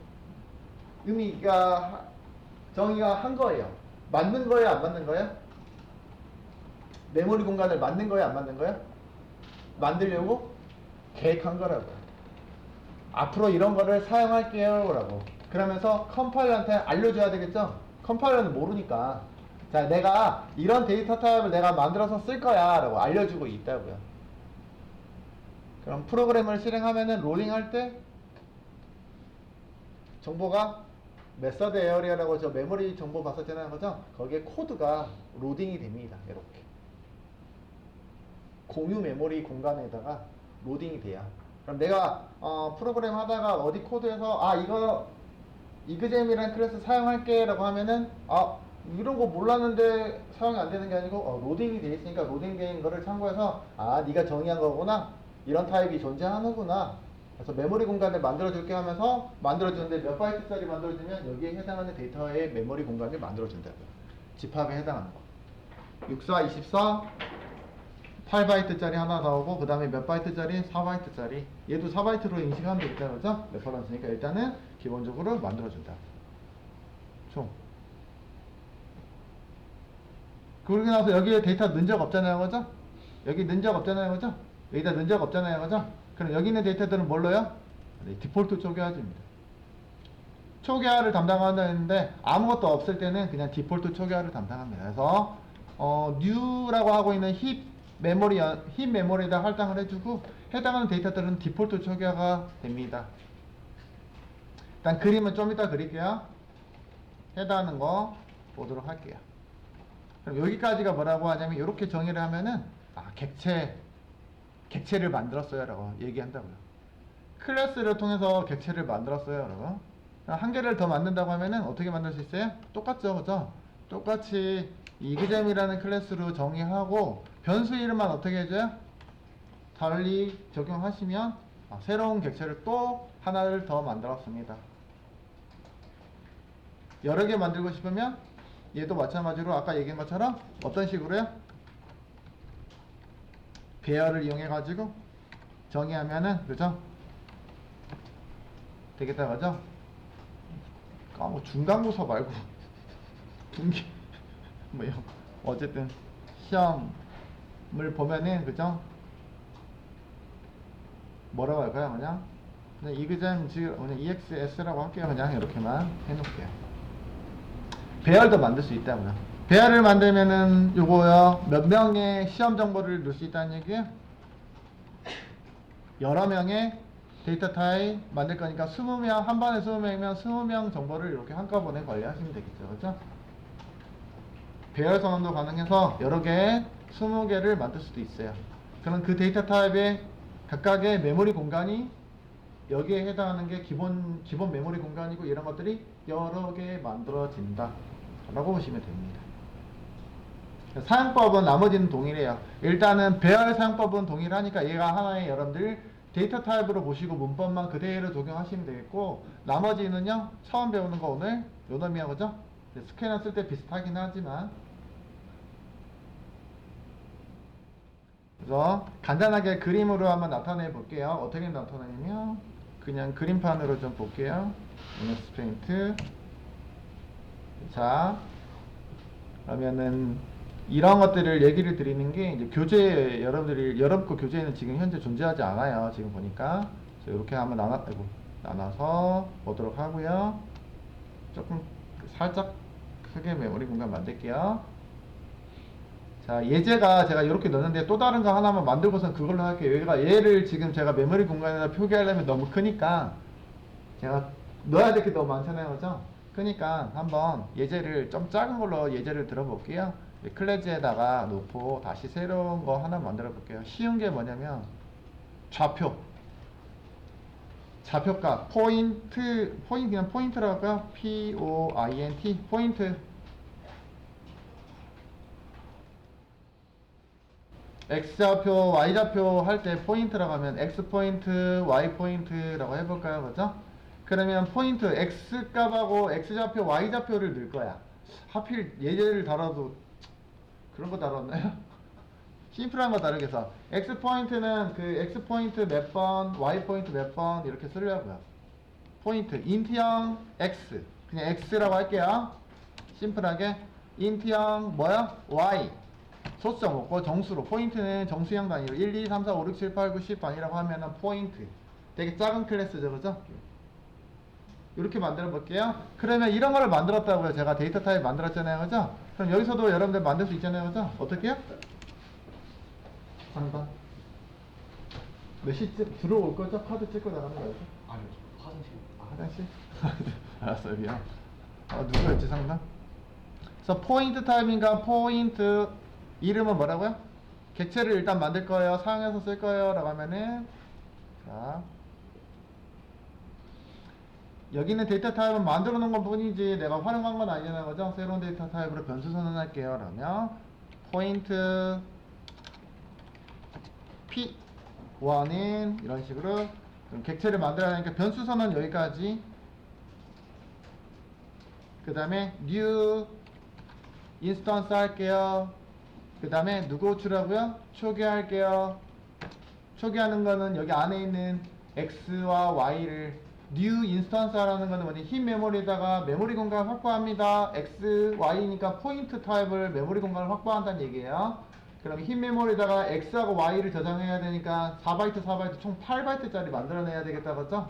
의미가 정의가 한 거예요. 맞는 거예요, 안 맞는 거예요? 메모리 공간을 만든 거예요, 안 만든 거예요? 만들려고 계획한 거라고요. 앞으로 이런 거를 사용할게요 라고. 그러면서 컴파일러한테 알려줘야 되겠죠? 컴파일러는 모르니까. 자, 내가 이런 데이터 타입을 내가 만들어서 쓸 거야 라고 알려주고 있다고요. 그럼 프로그램을 실행하면은 로딩할 때 정보가 메서드 에어리어라고 저 메모리 정보 봤었잖아요, 그죠? 거기에 코드가 로딩이 됩니다. 이렇게 공유 메모리 공간에다가 로딩이 돼요. 그럼 내가 프로그램 하다가 어디 코드에서 이거 이그잼이라는 클래스 사용할게 라고 하면은 이런 거 몰랐는데 사용이 안 되는 게 아니고 로딩이 돼 있으니까 로딩된 거를 참고해서 네가 정의한 거구나, 이런 타입이 존재하는구나, 그래서 메모리 공간을 만들어줄게 하면서 만들어주는데 몇 바이트짜리 만들어주면 여기에 해당하는 데이터의 메모리 공간을 만들어준다고요. 집합에 해당하는 거. 64, 24 8바이트짜리 하나 나오고 그 다음에 몇 바이트짜리? 4바이트짜리. 얘도 4바이트로 인식하면 되겠다, 그죠? 레퍼런스니까 일단은 기본적으로 만들어준다. 총. 그러고 나서 여기에 데이터 넣은 적 없잖아요, 그죠? 여기 넣은 적 없잖아요, 그죠? 여기다 넣은 적 없잖아요, 그죠? 그럼 여기 있는 데이터들은 뭘로요? 네, 디폴트 초기화입니다. 초기화를 담당한다는데 아무것도 없을 때는 그냥 디폴트 초기화를 담당합니다. 그래서 new라고 하고 있는 힙 메모리에다 할당을 해주고 해당하는 데이터들은 디폴트 초기화가 됩니다. 일단 그림은 좀 이따 그릴게요. 해당하는 거 보도록 할게요. 그럼 여기까지가 뭐라고 하냐면 이렇게 정의를 하면은 객체를 만들었어요 라고 얘기한다고요. 클래스를 통해서 객체를 만들었어요 라고. 한 개를 더 만든다고 하면은 어떻게 만들 수 있어요? 똑같죠, 그죠? 똑같이 이그잼이라는 클래스로 정의하고 변수 이름만 어떻게 해줘요? 달리 적용하시면 새로운 객체를 또 하나를 더 만들었습니다. 여러 개 만들고 싶으면 얘도 마찬가지로 아까 얘기한 것처럼 어떤 식으로요? 배열을 이용해 가지고 정의하면은 그죠? 되겠다 그죠? 뭐 중간고사 말고 분기 뭐요? 어쨌든 시험을 보면은 그죠? 뭐라고 할까요? 그냥 이그잼 그냥 EXS라고 할게요. 그냥 이렇게만 해놓을게요. 배열도 만들 수 있다고요. 배열을 만들면은 요거요 몇 명의 시험 정보를 넣을 수 있다는 얘기예요? 여러 명의 데이터 타입 만들 거니까 20명, 한 번에 20명이면 20명 정보를 이렇게 한꺼번에 관리하시면 되겠죠. 그죠? 배열 선언도 가능해서 여러 개, 20개를 만들 수도 있어요. 그럼 그 데이터 타입의 각각의 메모리 공간이 여기에 해당하는 게 기본 메모리 공간이고 이런 것들이 여러 개 만들어진다 라고 보시면 됩니다. 사용법은 나머지는 동일해요. 일단은 배열 사용법은 동일하니까 얘가 하나의 여러분들 데이터 타입으로 보시고 문법만 그대로 적용하시면 되겠고 나머지는요 처음 배우는 거 오늘 요 놈이야 그죠? 스캐너 쓸 때 비슷하긴 하지만 그래서 간단하게 그림으로 한번 나타내 볼게요. 어떻게 나타내냐면 그냥 그림판으로 좀 볼게요. MS 페인트. 자, 그러면은 이런 것들을 얘기를 드리는 게 이제 교재 여러분들이 여러분 거 교재에는 지금 현재 존재하지 않아요. 지금 보니까 이렇게 한번 나눠서 보도록 하고요. 조금 살짝 크게 메모리 공간 만들게요. 자, 예제가 제가 이렇게 넣었는데 또 다른 거 하나만 만들고선 그걸로 할게요. 얘를 지금 제가 메모리 공간에다 표기하려면 너무 크니까 제가 넣어야 될 게 너무 많잖아요. 그죠? 그러니까 한번 예제를 좀 작은 걸로 예제를 들어볼게요. 클래즈에다가 놓고 다시 새로운 거 하나 만들어 볼게요. 쉬운 게 뭐냐면 좌표값 포인트 그냥 포인트라고 할까요? POINT 포인트 X좌표, Y좌표 할 때 포인트라고 하면 X포인트, Y포인트라고 해볼까요? 그죠? 그러면 포인트 X값하고 X좌표, Y좌표를 넣을 거야. 하필 예제를 달아도 그런 거 달았나요? 심플한 거 다르게 해서 X포인트는 그 X포인트 몇 번, Y포인트 몇 번 이렇게 쓰려고요. 포인트, 인트형 X 그냥 X라고 할게요. 심플하게 인트형 뭐야? Y 소수점 없고 정수로 포인트는 정수형 단위로 1, 2, 3, 4, 5, 6, 7, 8, 9, 10 단위라고 하면은 포인트 되게 작은 클래스죠 그죠? 이렇게 만들어 볼게요. 그러면 이런 거를 만들었다고요. 제가 데이터 타입 만들었잖아요 그죠? 그럼 여기서도 여러분들 만들 수 있잖아요 그죠? 어떻게 해요? 상관 몇 시쯤 들어올 거죠? 카드 찍고 나가는 거죠? 아니요, 화장실. 화장실? 알았어요 미안. 누구였지 상담? 그래서 포인트 타입인가 포인트 이름은 뭐라고요? 객체를 일단 만들 거예요. 사용해서 쓸 거예요. 라고 하면은 자 여기는 데이터 타입은 만들어 놓은 것 뿐이지 내가 활용한 건 아니잖아요. 그죠? 새로운 데이터 타입으로 변수 선언할게요. 그러면 포인트 P1인 이런 식으로 그럼 객체를 만들어야 하니까 변수 선언 여기까지 그 다음에 new 인스턴스 할게요. 그 다음에 누구 호출하고요? 초기화할게요. 초기화하는 거는 여기 안에 있는 X와 Y를 new 인스턴스 하라는 거는 뭐니? 흰 메모리에다가 메모리 공간을 확보합니다. X, Y니까 포인트 타입을 메모리 공간을 확보한다는 얘기예요. 그럼 흰 메모리에다가 X하고 Y를 저장해야 되니까 4바이트 4바이트 총 8바이트짜리 만들어내야 되겠다 그죠?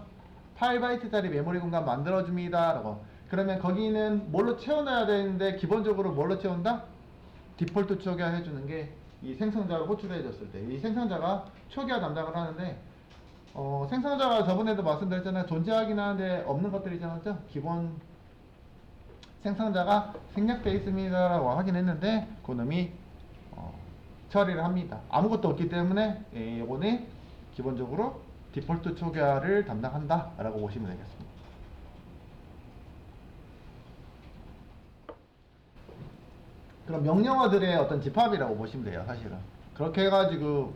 8바이트짜리 메모리 공간 만들어줍니다 라고. 그러면 거기는 뭘로 채워놔야 되는데 기본적으로 뭘로 채운다? 디폴트 초기화 해주는 게 이 생성자를 호출해 줬을 때 이 생성자가 초기화 담당을 하는데 생성자가 저번에도 말씀드렸잖아요. 존재하긴 하는데 없는 것들이잖아요. 기본 생성자가 생략되어 있습니다 라고 하긴 했는데 그놈이 처리를 합니다. 아무것도 없기 때문에 이거는 기본적으로 디폴트 초기화를 담당한다 라고 보시면 되겠습니다. 그럼 명령어들의 어떤 집합이라고 보시면 돼요. 사실은 그렇게 해가지고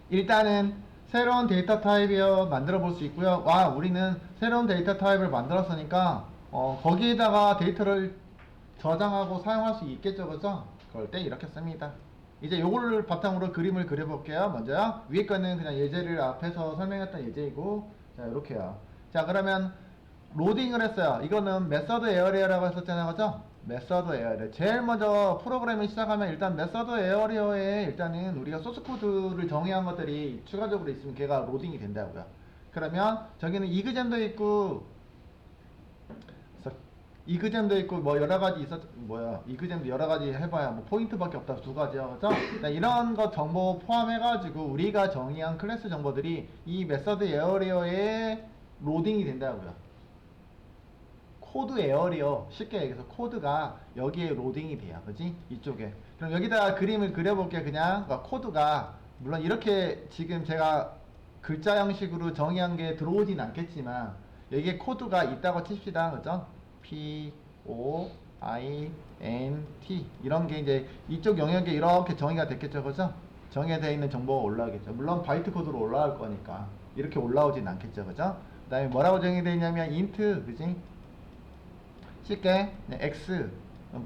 일단은 새로운 데이터 타입이요 만들어 볼 수 있고요. 우리는 새로운 데이터 타입을 만들었으니까 거기에다가 데이터를 저장하고 사용할 수 있겠죠, 그죠? 그럴 때 이렇게 씁니다. 이제 요거를 바탕으로 그림을 그려볼게요. 먼저요. 위에 거는 그냥 예제를 앞에서 설명했던 예제이고, 자, 이렇게요. 자, 그러면 로딩을 했어요. 이거는 메서드 에어리어라고 했었잖아요, 그죠? 메서드 에어리어. 제일 먼저 프로그램을 시작하면 일단 메서드 에어리어에 일단은 우리가 소스 코드를 정의한 것들이 추가적으로 있으면 걔가 로딩이 된다고요. 그러면 저기는 이그잼도 있고, 이그잼도 있고 뭐 여러 가지 있었 뭐야 이그잼도 여러 가지 해봐야 뭐 포인트밖에 없다 두 가지요, 그죠? 이런 거 정보 포함해가지고 우리가 정의한 클래스 정보들이 이 메서드 에어리어에 로딩이 된다고요. 코드 에어리어 쉽게 얘기해서 코드가 여기에 로딩이 돼요, 그지? 이쪽에. 그럼 여기다가 그림을 그려볼게. 그냥 그러니까 코드가 물론 이렇게 지금 제가 글자 형식으로 정의한 게 들어오진 않겠지만 여기에 코드가 있다고 칩시다, 그죠? P, O, I, N, T 이런 게 이제 이쪽 영역에 이렇게 정의가 됐겠죠, 그죠? 정의되어 있는 정보가 올라오겠죠. 물론 바이트 코드로 올라올 거니까 이렇게 올라오진 않겠죠, 그죠? 그 다음에 뭐라고 정의되어 있냐면 int, 그지? 쉽게 X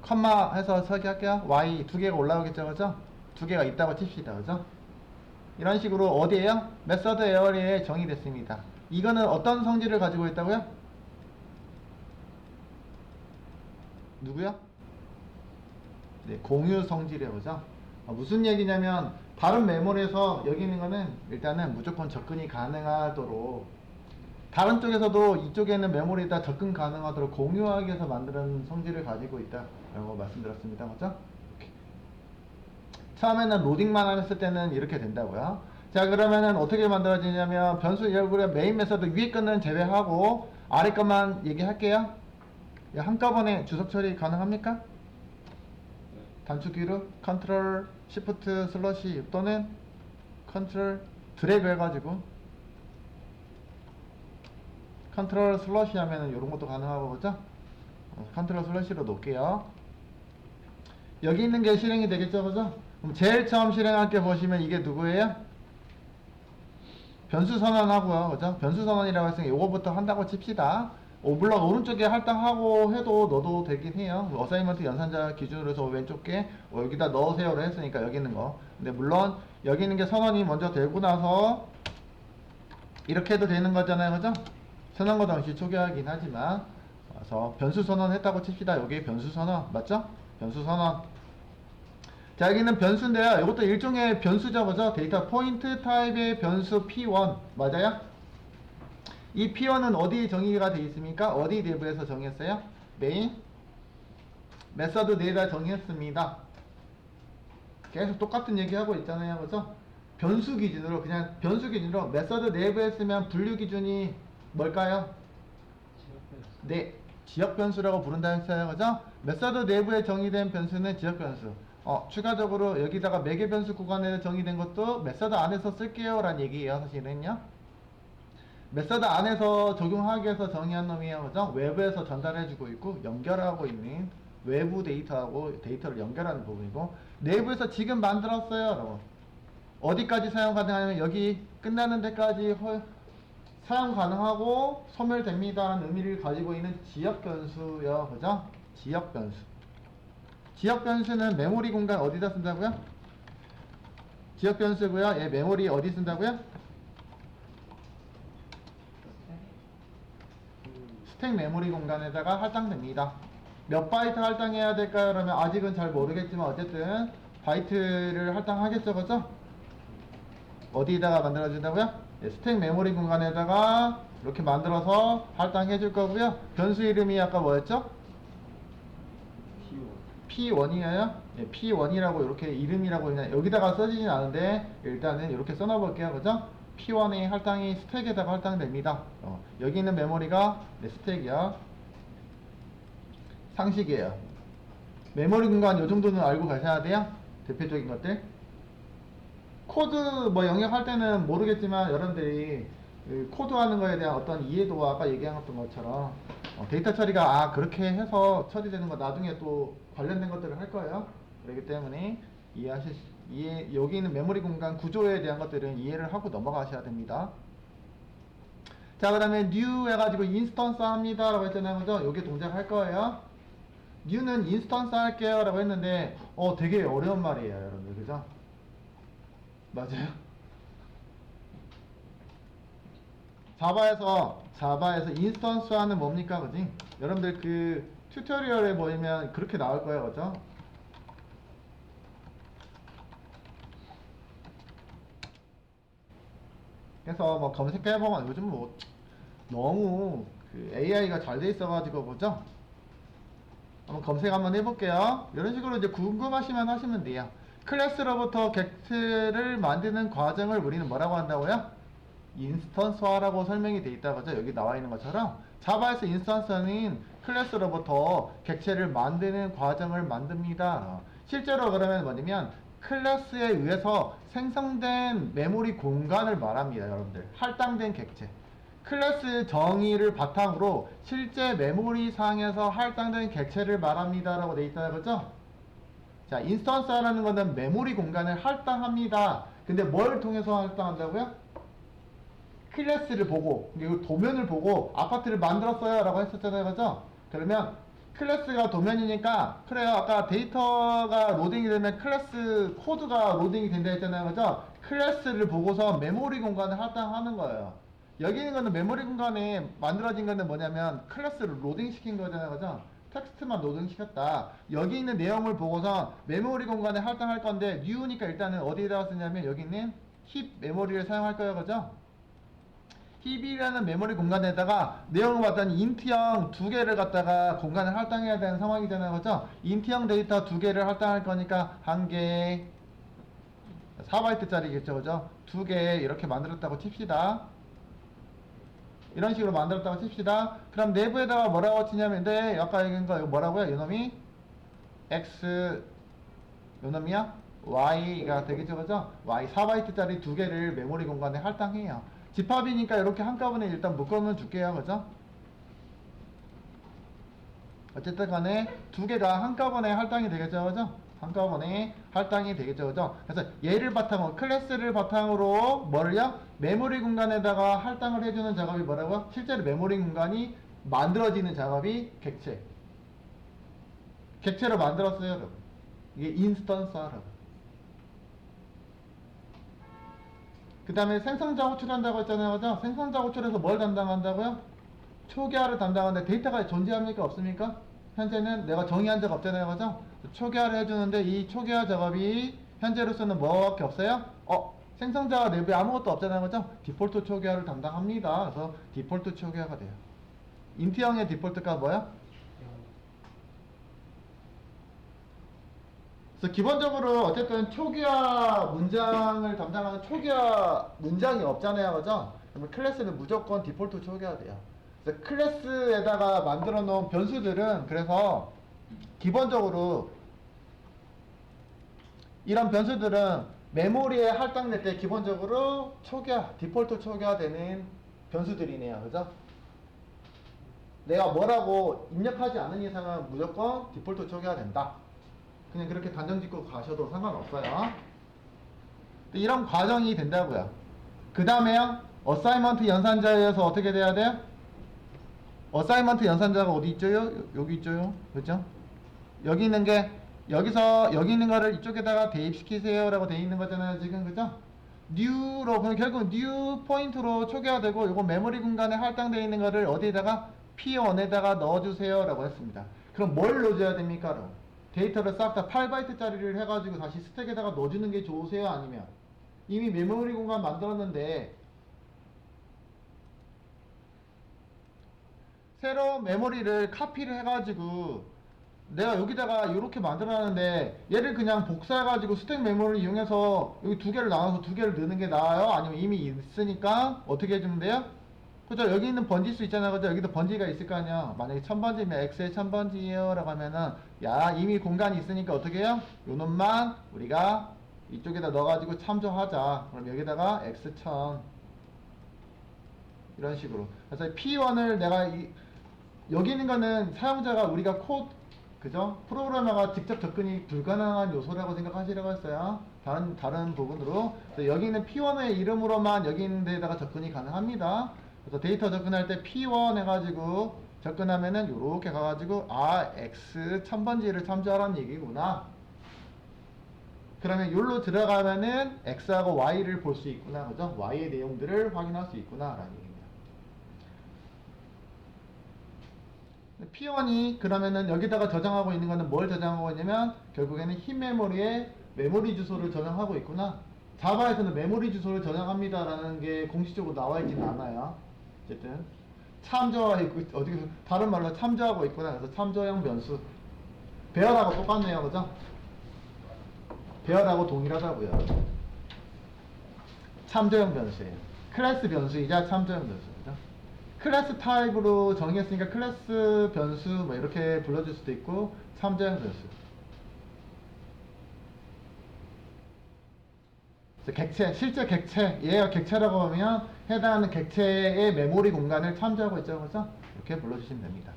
컴마 해서 설계할게요. Y 두 개가 올라오겠죠, 그죠? 두 개가 있다고 칩시다, 그죠? 이런 식으로 어디에요? 메서드 에어리어에 정의됐습니다. 이거는 어떤 성질을 가지고 있다고요? 누구요? 네, 공유 성질이에요, 그죠? 무슨 얘기냐면 다른 메모리에서 여기 있는 거는 일단은 무조건 접근이 가능하도록 다른 쪽에서도 이쪽에 있는 메모리에다 접근 가능하도록 공유하기 위해서 만드는 성질을 가지고 있다라고 말씀드렸습니다, 그죠? 이렇게. 처음에는 로딩만 했을 때는 이렇게 된다고요. 자, 그러면은 어떻게 만들어지냐면 변수 우리가 메인 메서드 위에 거는 제외하고 아래 것만 얘기할게요. 한꺼번에 주석 처리 가능합니까? 단축키로 컨트롤 시프트 슬러시 또는 컨트롤 드래그 해가지고 컨트롤 슬러시 하면은 이런 것도 가능하고, 그죠? 컨트롤 슬러시로 놓을게요. 여기 있는 게 실행이 되겠죠, 그죠? 그럼 제일 처음 실행할 게 보시면 이게 누구예요? 변수 선언하고요, 그죠? 변수 선언이라고 했으니까 이거부터 한다고 칩시다. 물론 오른쪽에 할당하고 해도 넣어도 되긴 해요. 어사이먼트 연산자 기준으로 해서 왼쪽 게 여기다 넣으세요를 했으니까 여기 있는 거. 근데 물론 여기 있는 게 선언이 먼저 되고 나서 이렇게 해도 되는 거잖아요, 그죠? 선언과 동시 초기화하긴 하지만 그래서 변수 선언했다고 칩시다. 여기 변수 선언 맞죠? 변수 선언. 자, 여기는 변수인데요. 이것도 일종의 변수죠, 그죠? 데이터 포인트 타입의 변수 P1 맞아요? 이 P1은 어디 정의가 되어 있습니까? 어디 내부에서 정의했어요? 메인 메서드 내에다 정의했습니다. 계속 똑같은 얘기하고 있잖아요, 그죠? 변수 기준으로 그냥 변수 기준으로 메서드 내부에 쓰면 분류 기준이 뭘까요? 네, 지역 변수라고 부른다 했어요, 그죠? 메서드 내부에 정의된 변수는 지역 변수. 추가적으로 여기다가 매개 변수 구간에 정의된 것도 메서드 안에서 쓸게요 라는 얘기예요, 사실은요. 메서드 안에서 적용하기 위해서 정의한 놈이에요, 그죠? 외부에서 전달해주고 있고 연결하고 있는 외부 데이터하고 데이터를 연결하는 부분이고, 내부에서 지금 만들었어요 라고. 어디까지 사용 가능하냐면 여기 끝나는 데까지 사용 가능하고 소멸됩니다 하는 의미를 가지고 있는 지역 변수요, 그죠? 지역 변수. 지역 변수는 메모리 공간 어디다 쓴다고요? 지역 변수고요. 얘 메모리 어디 쓴다고요? 스택 메모리 공간에다가 할당됩니다. 몇 바이트 할당해야 될까요? 그러면 아직은 잘 모르겠지만 어쨌든 바이트를 할당하겠죠, 그죠? 어디다가 만들어준다고요? 네, 스택 메모리 공간에다가 이렇게 만들어서 할당해 줄 거고요. 변수 이름이 아까 뭐였죠? P1이에요. 네, P1이라고 이렇게 이름이라고 그냥 여기다가 써지진 않은데 일단은 이렇게 써놔 볼게요, 그죠? P1의 할당이 스택에다가 할당됩니다. 여기 있는 메모리가 네, 스택이야. 상식이에요. 메모리 공간 요 정도는 알고 가셔야 돼요. 대표적인 것들. 코드 뭐 영역할 때는 모르겠지만 여러분들이 그 코드 하는 거에 대한 어떤 이해도와 아까 얘기했던 것처럼 데이터 처리가 그렇게 해서 처리되는 거 나중에 또 관련된 것들을 할 거예요. 그렇기 때문에 여기 있는 메모리 공간 구조에 대한 것들은 이해를 하고 넘어가셔야 됩니다. 자, 그 다음에 new 해가지고 인스턴스 합니다 라고 했잖아요, 그죠? 요게 동작할 거예요. new는 인스턴스 할게요 라고 했는데 되게 어려운 말이에요 여러분들. 그죠? 맞아요? 자바에서 인스턴스 하는 뭡니까? 그지? 여러분들 그 튜토리얼에 보면 그렇게 나올 거예요. 그죠? 그래서 뭐 검색해보면 요즘 뭐 너무 그 AI가 잘 돼 있어가지고 그죠? 한번 검색 한번 해볼게요. 이런 식으로 이제 궁금하시면 하시면 돼요. 클래스로부터 객체를 만드는 과정을 우리는 뭐라고 한다고요? 인스턴스화라고 설명이 돼 있다고 죠. 여기 나와 있는 것처럼 자바에서 인스턴스는 클래스로부터 객체를 만드는 과정을 만듭니다. 실제로 그러면 뭐냐면 클래스에 의해서 생성된 메모리 공간을 말합니다. 여러분들 할당된 객체 클래스 정의를 바탕으로 실제 메모리 상에서 할당된 객체를 말합니다 라고 돼 있다 그죠? 자, 인스턴스라는 거는 메모리 공간을 할당합니다. 근데 뭘 통해서 할당한다고요? 클래스를 보고 그리고 도면을 보고 아파트를 만들었어요 라고 했었잖아요. 그죠? 그러면 클래스가 도면이니까 그래요. 아까 데이터가 로딩이 되면 클래스 코드가 로딩이 된다 했잖아요. 그죠? 클래스를 보고서 메모리 공간을 할당하는 거예요. 여기 있는 거는 메모리 공간에 만들어진 거는 뭐냐면 클래스를 로딩 시킨 거잖아요. 그죠? 텍스트만 로딩 시켰다. 여기 있는 내용을 보고서 메모리 공간에 할당할 건데 new니까 일단은 어디에다가 쓰냐면 여기 있는 힙 메모리를 사용할 거예요. 그죠? 힙이라는 메모리 공간에다가 내용을 봤더니 인트형 두 개를 갖다가 공간을 할당해야 되는 상황이잖아요. 그죠? 인트형 데이터 두 개를 할당할 거니까 한 개 4바이트짜리겠죠. 그죠? 두 개 이렇게 만들었다고 칩시다. 이런 식으로 만들었다고 칩시다. 그럼 내부에다가 뭐라고 치냐면 아까 얘기한 거 이거 뭐라고요? 이놈이 X 요놈이야? Y가 되겠죠. 그죠? Y 4바이트짜리 두 개를 메모리 공간에 할당해요. 집합이니까 이렇게 한꺼번에 일단 묶어놓은 줄게요. 그죠? 어쨌든 간에 두 개가 한꺼번에 할당이 되겠죠. 그죠? 한꺼번에 할당이 되겠죠. 그죠? 그래서 얘를 바탕으로, 클래스를 바탕으로 뭐를요? 메모리 공간에다가 할당을 해주는 작업이 뭐라고요? 실제로 메모리 공간이 만들어지는 작업이 객체. 객체로 만들었어요. 여러분. 이게 인스턴스 하라고. 그 다음에 생성자 호출한다고 했잖아요. 그죠? 생성자 호출해서 뭘 담당한다고요? 초기화를 담당하는데 데이터가 존재합니까? 없습니까? 현재는 내가 정의한 적 없잖아요. 그죠? 초기화를 해주는데 이 초기화 작업이 현재로서는 뭐밖에 없어요? 생성자 내부에 아무것도 없잖아요. 그죠? 디폴트 초기화를 담당합니다. 그래서 디폴트 초기화가 돼요. 인트형의 디폴트가 뭐야? 그래서 기본적으로 어쨌든 초기화 문장을 담당하는 초기화 문장이 없잖아요. 그죠? 그러면 클래스는 무조건 디폴트 초기화 돼요. 그래서 클래스에다가 만들어 놓은 변수들은 그래서 기본적으로 이런 변수들은 메모리에 할당될 때 기본적으로 초기화, 디폴트 초기화 되는 변수들이네요. 그죠? 내가 뭐라고 입력하지 않은 이상은 무조건 디폴트 초기화 된다. 그냥 그렇게 단정 짓고 가셔도 상관없어요. 이런 과정이 된다고요. 그 다음에요. 어사이먼트 연산자에 의해서 어떻게 돼야 돼요? 어사이먼트 연산자가 어디 있죠요? 여기 있죠요? 그죠? 여기 있는 게 여기 있는 거를 이쪽에다가 대입시키세요 라고 돼 있는 거잖아요 지금. 그죠? new로 그럼 결국 new 포인트로 초기화되고 요거 메모리 공간에 할당되어 있는 거를 어디에다가 p1에다가 넣어주세요 라고 했습니다. 그럼 뭘 넣어줘야 됩니까? 그럼 데이터를 싹 다 8바이트 짜리를 해가지고 다시 스택에다가 넣어주는 게 좋으세요? 아니면 이미 메모리 공간 만들었는데 새로 메모리를 카피를 해가지고 내가 여기다가 이렇게 만들어놨는데 얘를 그냥 복사해가지고 스택 메모리를 이용해서 여기 두 개를 나눠서 두 개를 넣는 게 나아요? 아니면 이미 있으니까 어떻게 해주면 돼요? 그죠? 여기 있는 번지수 있잖아요. 그죠? 여기도 번지가 있을 거 아니야. 만약에 1000번지면 X에 1000번지에요 라고 하면은 야 이미 공간이 있으니까 어떻게 해요? 요 놈만 우리가 이쪽에다 넣어가지고 참조하자. 그럼 여기다가 X1000 이런 식으로. 그래서 P1을 내가 여기 있는 거는 사용자가 우리가 그죠? 프로그래머가 직접 접근이 불가능한 요소라고 생각하시라고 했어요. 다른 부분으로. 여기 있는 P1의 이름으로만 여기 있는 데다가 접근이 가능합니다. 그래서 데이터 접근할 때 P1 해가지고 접근하면은 요렇게 가가지고 x 1000번지를 참조하라는 얘기구나. 그러면 여기로 들어가면은 x하고 y를 볼 수 있구나. 그죠? y의 내용들을 확인할 수 있구나 라는 얘기입니다. P1이 그러면은 여기다가 저장하고 있는 거는 뭘 저장하고 있냐면 결국에는 흰 메모리에 메모리 주소를 저장하고 있구나. 자바에서는 메모리 주소를 저장합니다 라는 게 공식적으로 나와 있지는 않아요. 어쨌든 참조하고 어디 다른 말로 참조하고 있구나. 그래서 참조형 변수. 배열하고 똑같네요. 그죠? 배열하고 동일하다고요. 참조형 변수예요. 클래스 변수이자 참조형 변수. 그죠? 클래스 타입으로 정의했으니까 클래스 변수 뭐 이렇게 불러줄 수도 있고 참조형 변수. 객체, 실제 객체, 얘가 객체라고 하면 해당하는 객체의 메모리 공간을 참조하고 있죠. 그래서 이렇게 불러주시면 됩니다.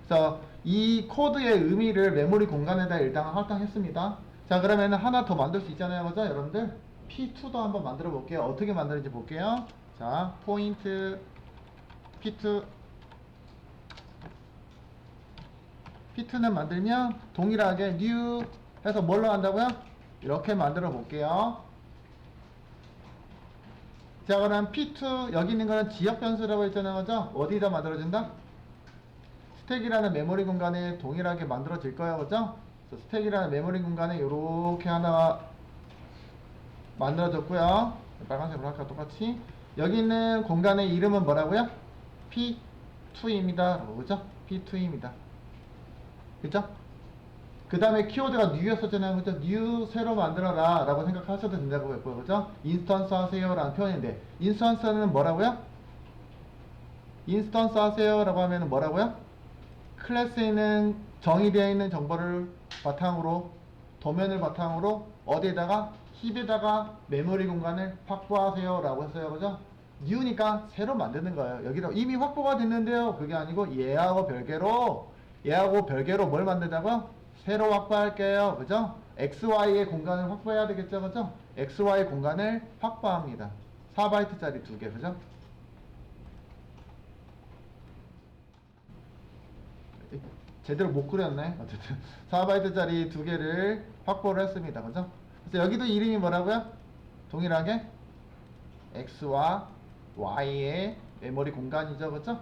그래서 이 코드의 의미를 메모리 공간에다 일단 할당했습니다. 자, 그러면 하나 더 만들 수 있잖아요. 그죠? 여러분들 P2도 한번 만들어 볼게요. 어떻게 만드는지 볼게요. 자, 포인트 P2 P2는 만들면 동일하게 new 해서 뭘로 한다고요? 이렇게 만들어 볼게요. 자, 그럼 P2 여기 있는 거는 지역 변수라고 했잖아요. 그죠? 어디다 만들어진다? 스택이라는 메모리 공간에 동일하게 만들어질 거예요. 그죠? 그래서 스택이라는 메모리 공간에 이렇게 하나 만들어졌고요. 빨간색으로 할까 똑같이. 여기 있는 공간의 이름은 뭐라고요? P2입니다. 그죠? P2입니다. 그죠? 그 다음에 키워드가 new였었잖아요. 그죠? new 새로 만들어라 라고 생각하셔도 된다고 했고요. 그죠? 인스턴스 하세요 라는 표현인데 인스턴스는 뭐라고요? 인스턴스 하세요 라고 하면 뭐라고요? 클래스에 있는 정의되어 있는 정보를 바탕으로 도면을 바탕으로 어디에다가 힙에다가 메모리 공간을 확보하세요 라고 했어요. 그죠? new니까 새로 만드는 거예요. 여기다 이미 확보가 됐는데요. 그게 아니고 얘하고 별개로 뭘 만든다고요? 새로 확보할게요. 그죠? XY의 공간을 확보해야 되겠죠. 그죠? XY 공간을 확보합니다. 4바이트짜리 2개. 그죠? 제대로 못 그렸네. 어쨌든 4바이트짜리 2개를 확보를 했습니다. 그죠? 그래서 여기도 이름이 뭐라고요? 동일하게 X와 Y의 메모리 공간이죠. 그죠?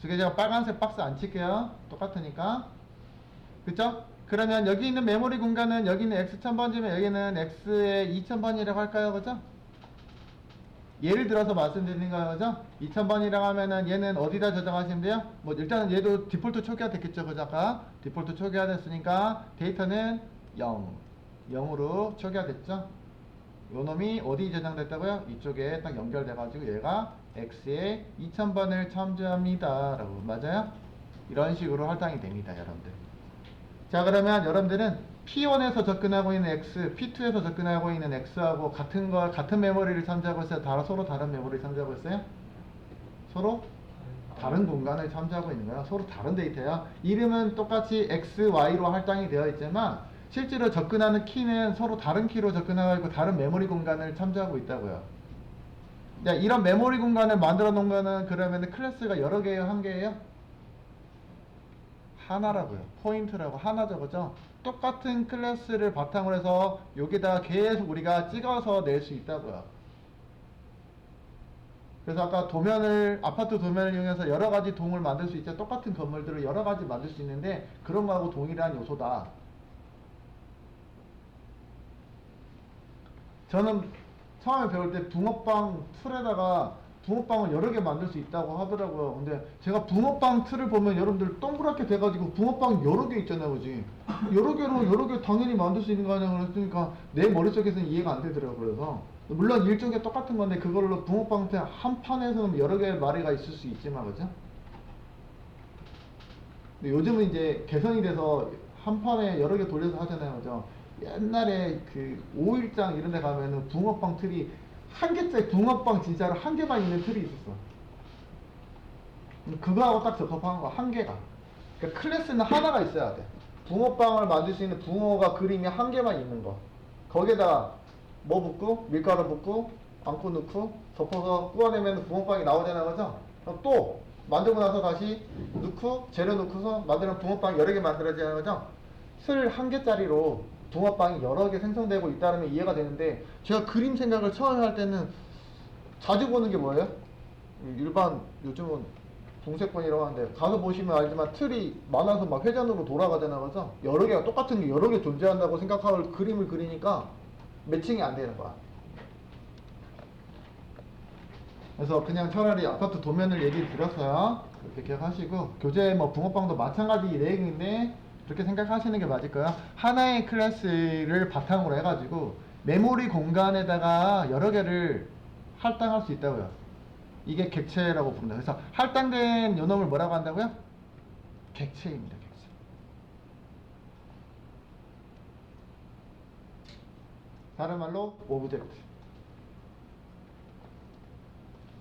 저게 제가 빨간색 박스 안 칠게요. 똑같으니까. 그쵸? 그러면 여기 있는 메모리 공간은 여기는 x 1000번지면 여기는 x의 2000번이라고 할까요? 그죠? 예를 들어서 말씀드리는 거예요. 그죠? 2000번이라고 하면은 얘는 어디다 저장하시면 돼요? 뭐 일단은 얘도 디폴트 초기화 됐겠죠. 그죠? 아까 디폴트 초기화 됐으니까 데이터는 0으로 초기화 됐죠? 요 놈이 어디 저장됐다고요? 이쪽에 딱 연결돼가지고 얘가 x의 2000번을 참조합니다. 라고. 맞아요? 이런 식으로 할당이 됩니다. 여러분들. 자, 그러면 여러분들은 P1에서 접근하고 있는 X, P2에서 접근하고 있는 X하고 같은 메모리를 참조하고 있어요? 서로 다른 메모리를 참조하고 있어요? 서로 다른 공간을 참조하고 있는 거야. 서로 다른 데이터야. 이름은 똑같이 X, Y로 할당이 되어 있지만 실제로 접근하는 키는 서로 다른 키로 접근하고 있고 다른 메모리 공간을 참조하고 있다고요. 야, 이런 메모리 공간을 만들어 놓은 거는 그러면 클래스가 여러 개예요? 한 개예요? 하나라고요. 포인트라고 하나죠. 그죠? 똑같은 클래스를 바탕으로 해서 여기다가 계속 우리가 찍어서 낼 수 있다고요. 그래서 아까 아파트 도면을 이용해서 여러 가지 동을 만들 수 있죠. 똑같은 건물들을 여러 가지 만들 수 있는데 그런 거하고 동일한 요소다. 저는 처음에 배울 때 붕어빵 틀에다가 붕어빵을 여러 개 만들 수 있다고 하더라고요. 근데 제가 붕어빵 틀을 보면 여러분들 동그랗게 돼가지고 붕어빵 여러 개 있잖아요. 그지? 여러 개 당연히 만들 수 있는 거 아니야. 그랬으니까 내 머릿속에서는 이해가 안 되더라고요. 그래서 물론 일종의 똑같은 건데 그걸로 붕어빵 틀 한 판에서는 여러 개의 마리가 있을 수 있지만 그죠? 근데 요즘은 이제 개선이 돼서 한 판에 여러 개 돌려서 하잖아요. 그죠? 옛날에 그 5일장 이런 데 가면은 붕어빵 틀이 한 개짜리 붕어빵 진짜로 한 개만 있는 틀이 있었어. 그거하고 딱 적합한 거 한 개가. 그러니까 클래스는 하나가 있어야 돼. 붕어빵을 만들 수 있는 붕어가 그림이 한 개만 있는 거. 거기에다가 뭐 붓고 밀가루 붓고 빵꾸 넣고 덮어서 구워내면 붕어빵이 나오잖아. 그죠? 그럼 또 만들고 나서 다시 넣고 재료 넣고서 만드는 붕어빵 여러 개 만들어지는 거죠. 슬 한 개짜리로 붕어빵이 여러 개 생성되고 있다면 이해가 되는데, 제가 그림 생각을 처음 할 때는 자주 보는 게 뭐예요? 일반 요즘은 동색본이라고 하는데 가서 보시면 알지만 틀이 많아서 막 회전으로 돌아가잖아, 그죠? 여러 개가 똑같은 게 여러 개 존재한다고 생각할 그림을 그리니까 매칭이 안 되는 거야. 그래서 그냥 차라리 아파트 도면을 얘기 드렸어요. 그렇게 기억하시고, 교재 뭐 붕어빵도 마찬가지 내용인데 그렇게 생각하시는 게 맞을 거예요. 하나의 클래스를 바탕으로 해가지고 메모리 공간에다가 여러 개를 할당할 수 있다고요. 이게 객체라고 부른다. 그래서 할당된 요놈을 뭐라고 한다고요? 객체입니다. 객체. 다른 말로 오브젝트.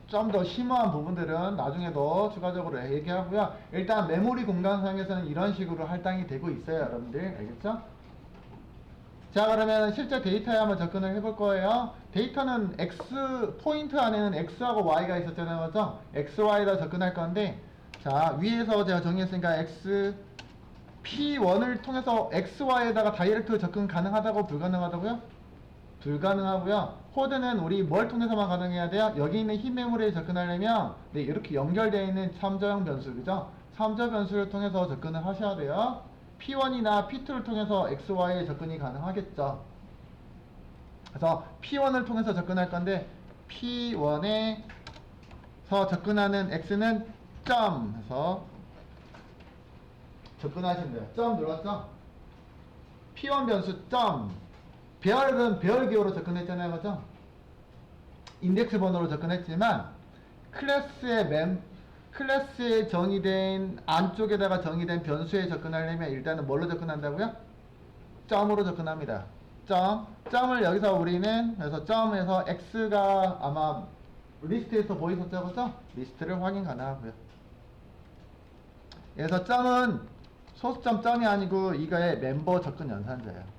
좀 더 심오한 부분들은 나중에 더 추가적으로 얘기하고요. 일단 메모리 공간상에서는 이런 식으로 할당이 되고 있어요, 여러분들. 알겠죠? 자, 그러면 실제 데이터에 한번 접근을 해볼 거예요. 데이터는 X, 포인트 안에는 X하고 Y가 있었잖아요, 그죠? X, Y로 접근할 건데, 자, 위에서 제가 정리했으니까 X, P1을 통해서 X, Y에다가 다이렉트 접근 가능하다고 불가능하다고요? 불가능하고요. 코드는 우리 뭘 통해서만 가능해야 돼요? 여기 있는 흰 메모리에 접근하려면 네, 이렇게 연결되어 있는 참저형 변수, 그죠? 참저 변수를 통해서 접근을 하셔야 돼요. P1이나 P2를 통해서 XY에 접근이 가능하겠죠. 그래서 P1을 통해서 접근할 건데, P1에서 접근하는 X는 점 해서 접근하시면 돼요. 점 들어갔죠? P1 변수 점. 배열은 배열 기호로 접근했잖아요, 그죠? 인덱스 번호로 접근했지만 클래스에 정의된 안쪽에다가 정의된 변수에 접근하려면 일단은 뭘로 접근한다고요? 점으로 접근합니다. 점을 여기서 우리는 그래서 점에서 x가 아마 리스트에서 보이셨죠, 그죠? 리스트를 확인 가능하고요. 그래서 점은 소수점 점이 아니고 이거의 멤버 접근 연산자예요.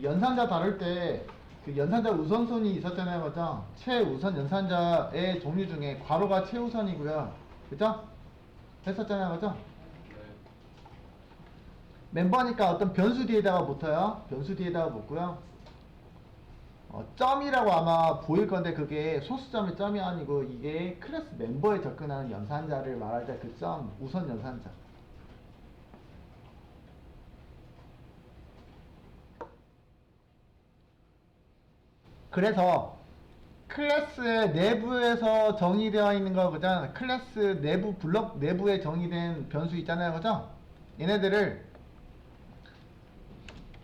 연산자 다룰 때 그 연산자 우선순위 있었잖아요, 그죠? 최우선 연산자의 종류 중에 괄호가 최우선이고요, 그죠? 했었잖아요, 그죠? 멤버니까 어떤 변수 뒤에다가 붙어요. 변수 뒤에다가 붙고요. 점이라고 아마 보일 건데 그게 소수점의 점이 아니고 이게 클래스 멤버에 접근하는 연산자를 말할 때 그 점, 우선 연산자. 그래서 클래스 내부에서 정의되어 있는 거, 그죠? 클래스 내부 블럭 내부에 정의된 변수 있잖아요, 그죠? 얘네들을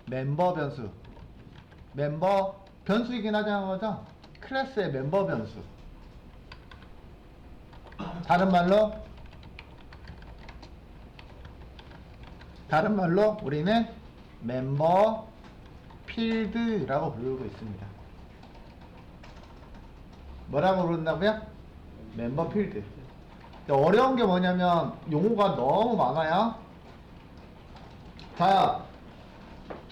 멤버 변수이긴 하잖아요, 그죠? 클래스의 멤버 변수. 다른 말로 우리는 멤버 필드라고 부르고 있습니다. 뭐라고 부른다고요? 멤버 필드. 어려운 게 뭐냐면 용어가 너무 많아요. 자,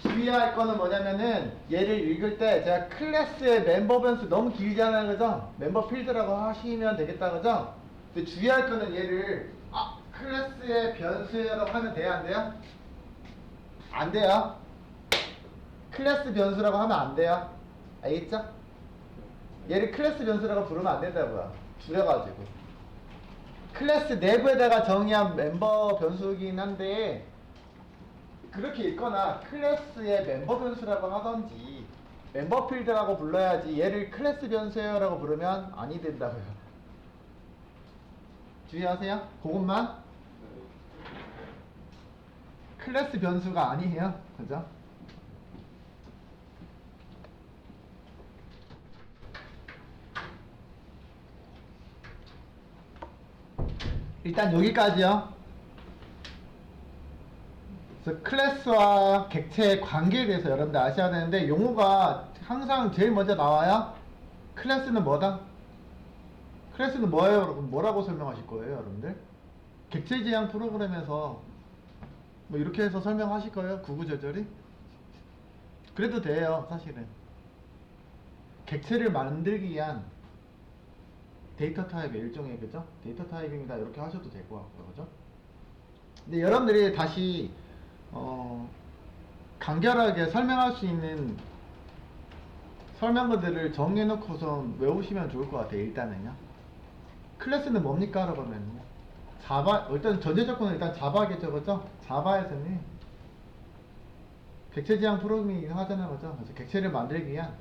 주의할 거는 뭐냐면은 얘를 읽을 때 제가 클래스의 멤버 변수 너무 길잖아요, 그죠? 멤버 필드라고 하시면 되겠다, 그죠? 근데 주의할 거는 얘를 클래스의 변수라고 하면 돼요, 안 돼요? 안 돼요. 클래스 변수라고 하면 안 돼요. 알겠죠? 얘를 클래스 변수라고 부르면 안 된다고요. 줄여가지고. 클래스 내부에다가 정의한 member 변수이긴 한데 그렇게 읽거나 클래스의 멤버 변수라고 하던지 멤버 필드라고 불러야지 얘를 클래스 변수예요 라고 부르면 아니 된다고요. 주의하세요. 그것만. 클래스 변수가 아니에요. 그죠? 일단 여기까지요. 그래서 클래스와 객체의 관계에 대해서 여러분들 아셔야 되는데 용어가 항상 제일 먼저 나와요. 클래스는 뭐다? 클래스는 뭐예요? 여러분 뭐라고 설명하실 거예요, 여러분들? 객체 지향 프로그램에서 뭐 이렇게 해서 설명하실 거예요, 구구절절히? 그래도 돼요, 사실은. 객체를 만들기 위한 데이터 타입의 일종의 그죠? 데이터 타입입니다. 이렇게 하셔도 될 것 같고요. 그죠? 근데 여러분들이 다시 간결하게 설명할 수 있는 설명들을 정해놓고서 외우시면 좋을 것 같아요. 일단은요. 클래스는 뭡니까? 그러면요. 자바, 일단 전제 조건은 일단 자바겠죠. 그죠? 자바에서는 객체 지향 프로그래밍 하잖아요. 그죠? 그래서 객체를 만들기 위한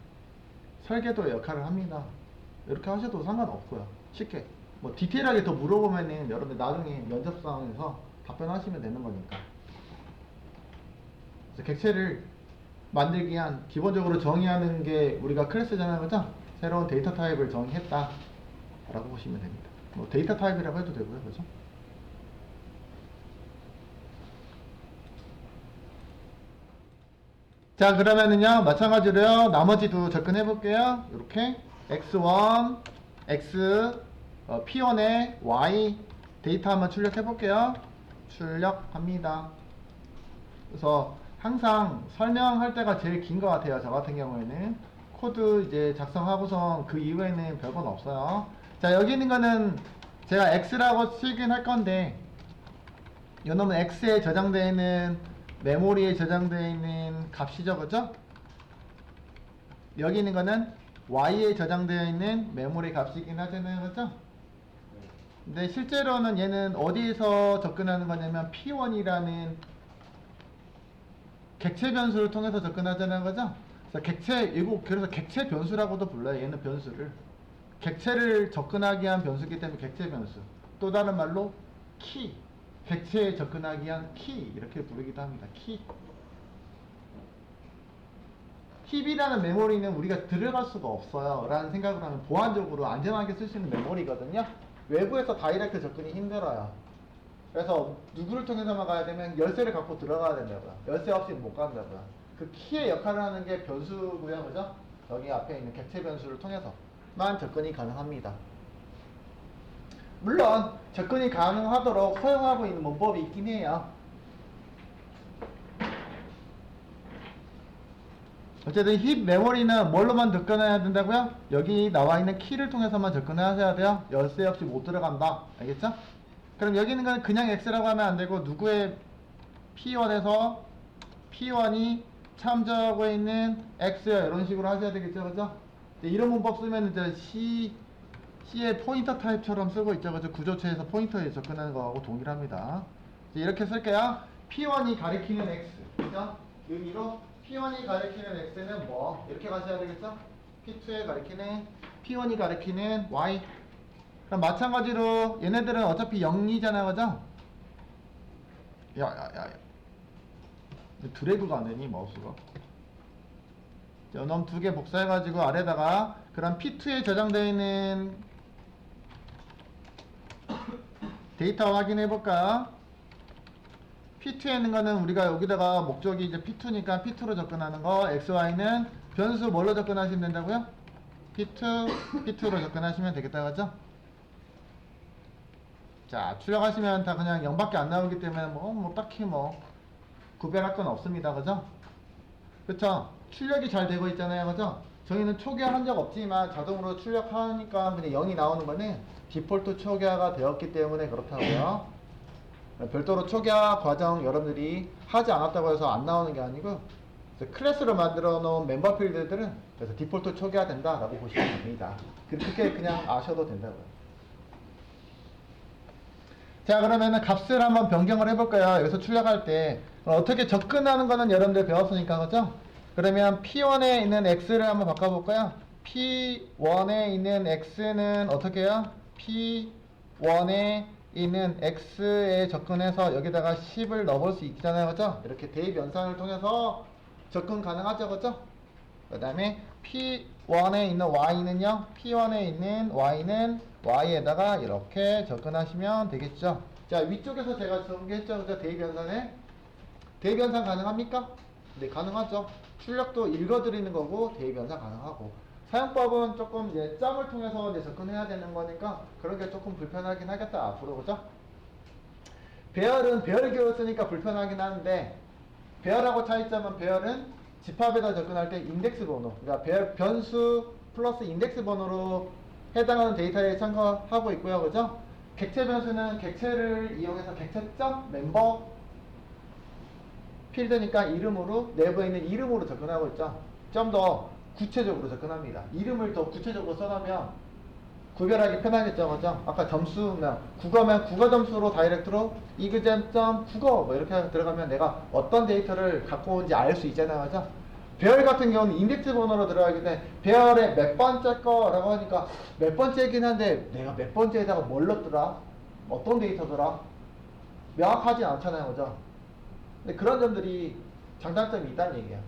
설계도의 역할을 합니다. 이렇게 하셔도 상관없고요. 쉽게. 뭐 디테일하게 더 물어보면은 여러분들 나중에 면접 상황에서 답변하시면 되는 거니까. 그래서 객체를 만들기 위한 기본적으로 정의하는 게 우리가 클래스잖아요. 그죠? 새로운 데이터 타입을 정의했다 라고 보시면 됩니다. 뭐 데이터 타입이라고 해도 되고요. 그죠? 자, 그러면은요 마찬가지로요 나머지도 접근해 볼게요. 이렇게 x1 x p1에 y 데이터 한번 출력해 볼게요. 출력합니다. 그래서 항상 설명할 때가 제일 긴 것 같아요. 저 같은 경우에는 코드 이제 작성하고선 그 이후에는 별건 없어요. 자, 여기 있는 거는 제가 x라고 쓰긴 할 건데 요놈은 x에 저장되어 있는 메모리에 저장되어 있는 값이죠. 그죠? 여기 있는 거는 y에 저장되어 있는 메모리 값이긴 하잖아요. 그죠? 근데 실제로는 얘는 어디에서 접근하는 거냐면 p1이라는 객체 변수를 통해서 접근하자는 거죠. 그래서 그래서 객체 변수라고도 불러요. 얘는 변수를. 객체를 접근하기 위한 변수이기 때문에 객체 변수. 또 다른 말로 키. 객체에 접근하기 위한 키. 이렇게 부르기도 합니다. 키. 힙이라는 메모리는 우리가 들어갈 수가 없어요. 라는 생각을 하면 보안적으로 안전하게 쓸 수 있는 메모리거든요. 외부에서 다이렉트 접근이 힘들어요. 그래서 누구를 통해서만 가야 되면 열쇠를 갖고 들어가야 된다고요. 열쇠 없이 못 간다고요. 그 키의 역할을 하는 게 변수고요. 그죠? 여기 앞에 있는 객체 변수를 통해서만 접근이 가능합니다. 물론 접근이 가능하도록 허용하고 있는 문법이 있긴 해요. 어쨌든 힙 메모리는 뭘로만 접근해야 된다고요? 여기 나와 있는 키를 통해서만 접근하셔야 돼요. 열쇠 없이 못 들어간다. 알겠죠? 그럼 여기 있는 건 그냥 x라고 하면 안 되고 누구의 p1에서 p1이 참조하고 있는 x야 이런 식으로 하셔야 되겠죠. 그죠? 이런 문법 쓰면 이제 C의 포인터 타입처럼 쓰고 있죠. 그죠? 구조체에서 포인터에 접근하는 거하고 동일합니다. 이렇게 쓸게요. p1이 가리키는 x. 그죠? 의미로 p1이 가리키는 x는 뭐? 이렇게 가셔야 되겠죠? p2에 가리키는 p1이 가리키는 y. 그럼 마찬가지로 얘네들은 어차피 0이잖아요. 그죠? 야야야 드래그가 안되니 마우스가. 놈 두 개 복사해가지고 아래다가 그럼 p2에 저장되어 있는 데이터 확인해볼까? p2에 있는 거는 우리가 여기다가 목적이 이제 p2니까 p2로 접근하는 거, xy는 변수 뭘로 접근하시면 된다고요? p2로 접근하시면 되겠다. 그죠? 자, 출력하시면 다 그냥 0밖에 안 나오기 때문에 뭐 딱히 구별할 건 없습니다. 그죠? 그쵸? 출력이 잘 되고 있잖아요. 그죠? 저희는 초기화한 적 없지만 자동으로 출력하니까 그냥 0이 나오는 거는 디폴트 초기화가 되었기 때문에 그렇다고요. 별도로 초기화 과정 여러분들이 하지 않았다고 해서 안 나오는 게 아니고 클래스로 만들어 놓은 멤버 필드들은 그래서 디폴트 초기화 된다라고 보시면 됩니다. 그렇게 그냥 아셔도 된다고요. 자, 그러면은 값을 한번 변경을 해볼까요? 여기서 출력할 때 어떻게 접근하는 거는 여러분들 배웠으니까. 그죠? 그러면 p1에 있는 x를 한번 바꿔볼까요? p1에 있는 x는 어떻게 해요? p1에 있는 x에 접근해서 여기다가 10을 넣어볼 수 있잖아요. 그죠? 이렇게 대입 연산을 통해서 접근 가능하죠. 그죠? 그 다음에 p1에 있는 y는요, p1에 있는 y는 y에다가 이렇게 접근하시면 되겠죠. 자, 위쪽에서 제가 전개했죠. 그죠? 대입 연산에. 대입 연산 가능합니까? 네, 가능하죠. 출력도 읽어드리는 거고, 대입 연산 가능하고. 사용법은 조금 이제 점을 통해서 이제 접근해야 되는 거니까, 그런 게 조금 불편하긴 하겠다, 앞으로. 그죠? 배열은 배열 기호를 쓰니까 불편하긴 한데, 배열하고 차이점은 배열은 집합에다 접근할 때 인덱스 번호, 그러니까 변수 플러스 인덱스 번호로 해당하는 데이터에 참고하고 있고요. 그죠? 객체 변수는 객체를 이용해서 객체점 멤버 필드니까 이름으로 내부에 있는 이름으로 접근하고 있죠. 좀 더 구체적으로 접근합니다. 이름을 더 구체적으로 써놓으면 구별하기 편하겠죠. 그죠? 아까 점수면 국어면 국어 점수로 다이렉트로 이그잼 국어 뭐 이렇게 들어가면 내가 어떤 데이터를 갖고 온지 알 수 있잖아요. 그죠? 배열 같은 경우는 인덱스 번호로 들어가기 때문에 배열의 몇 번째 거라고 하니까 몇 번째이긴 한데 내가 몇 번째에다가 뭘 넣었더라? 어떤 데이터더라? 명확하지 않잖아요. 그죠? 근데 그런 점들이 장단점이 있다는 얘기야.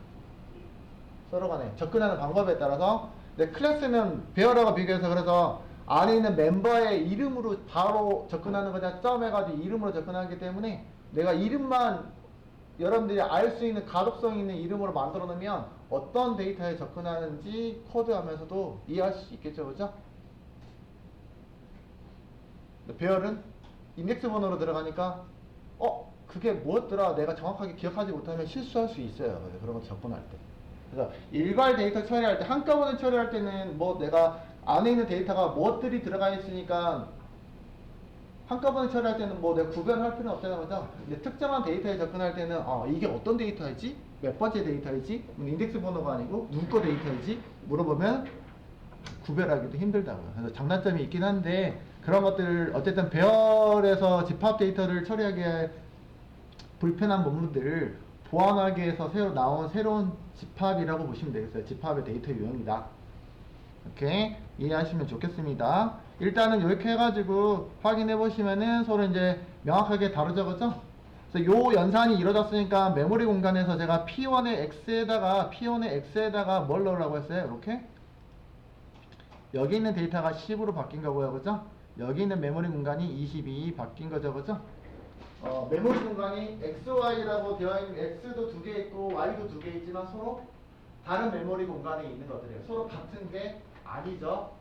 서로 간에 접근하는 방법에 따라서 내 클래스는 배열하고 비교해서 그래서 안에 있는 멤버의 이름으로 바로 접근하는 거냐 점 해가지고 이름으로 접근하기 때문에 내가 이름만 여러분들이 알 수 있는 가독성 있는 이름으로 만들어 놓으면 어떤 데이터에 접근하는지 코드하면서도 이해할 수 있겠죠. 그죠? 배열은 인덱스 번호로 들어가니까 그게 뭐였더라 내가 정확하게 기억하지 못하면 실수할 수 있어요. 그런 거 접근할 때. 그래서 일괄 데이터 처리할 때 한꺼번에 처리할 때는 뭐 내가 안에 있는 데이터가 무엇들이 들어가 있으니까 한꺼번에 처리할 때는 뭐 내가 구별할 필요는 없잖아요. 그죠? 근데 특정한 데이터에 접근할 때는 이게 어떤 데이터이지? 몇 번째 데이터이지? 인덱스 번호가 아니고 누구 거 데이터이지? 물어보면 구별하기도 힘들다고요. 그래서 장단점이 있긴 한데 그런 것들을 어쨌든 배열에서 집합 데이터를 처리하기에 불편한 부분들을 보완하기 위해서 새로 나온 새로운 집합이라고 보시면 되겠어요. 집합의 데이터 유형이다. 이렇게 이해하시면 좋겠습니다. 일단은 이렇게 해가지고 확인해 보시면은 서로 이제 명확하게 다르죠, 그죠? 그래서 요 연산이 이루어졌으니까 메모리 공간에서 제가 P1의 X에다가 뭘 넣으라고 했어요? 이렇게 여기 있는 데이터가 10으로 바뀐 거고요, 그죠? 여기 있는 메모리 공간이 22 바뀐 거죠, 그죠? 메모리 공간이 XY라고 되어 있는 X도 두 개 있고 Y도 두 개 있지만 서로 다른 메모리 공간에 있는 것들이에요. 서로 같은 게 아니죠.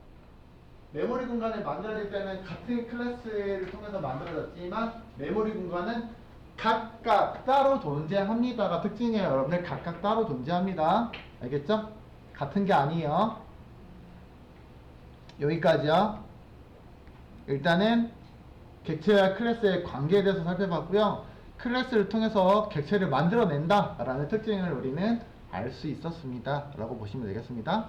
메모리 공간을 만들어질 때는 같은 클래스를 통해서 만들어졌지만 메모리 공간은 각각 따로 존재합니다가 특징이에요. 여러분들 각각 따로 존재합니다. 알겠죠? 같은 게 아니에요. 여기까지요. 일단은 객체와 클래스의 관계에 대해서 살펴봤고요. 클래스를 통해서 객체를 만들어낸다 라는 특징을 우리는 알 수 있었습니다 라고 보시면 되겠습니다.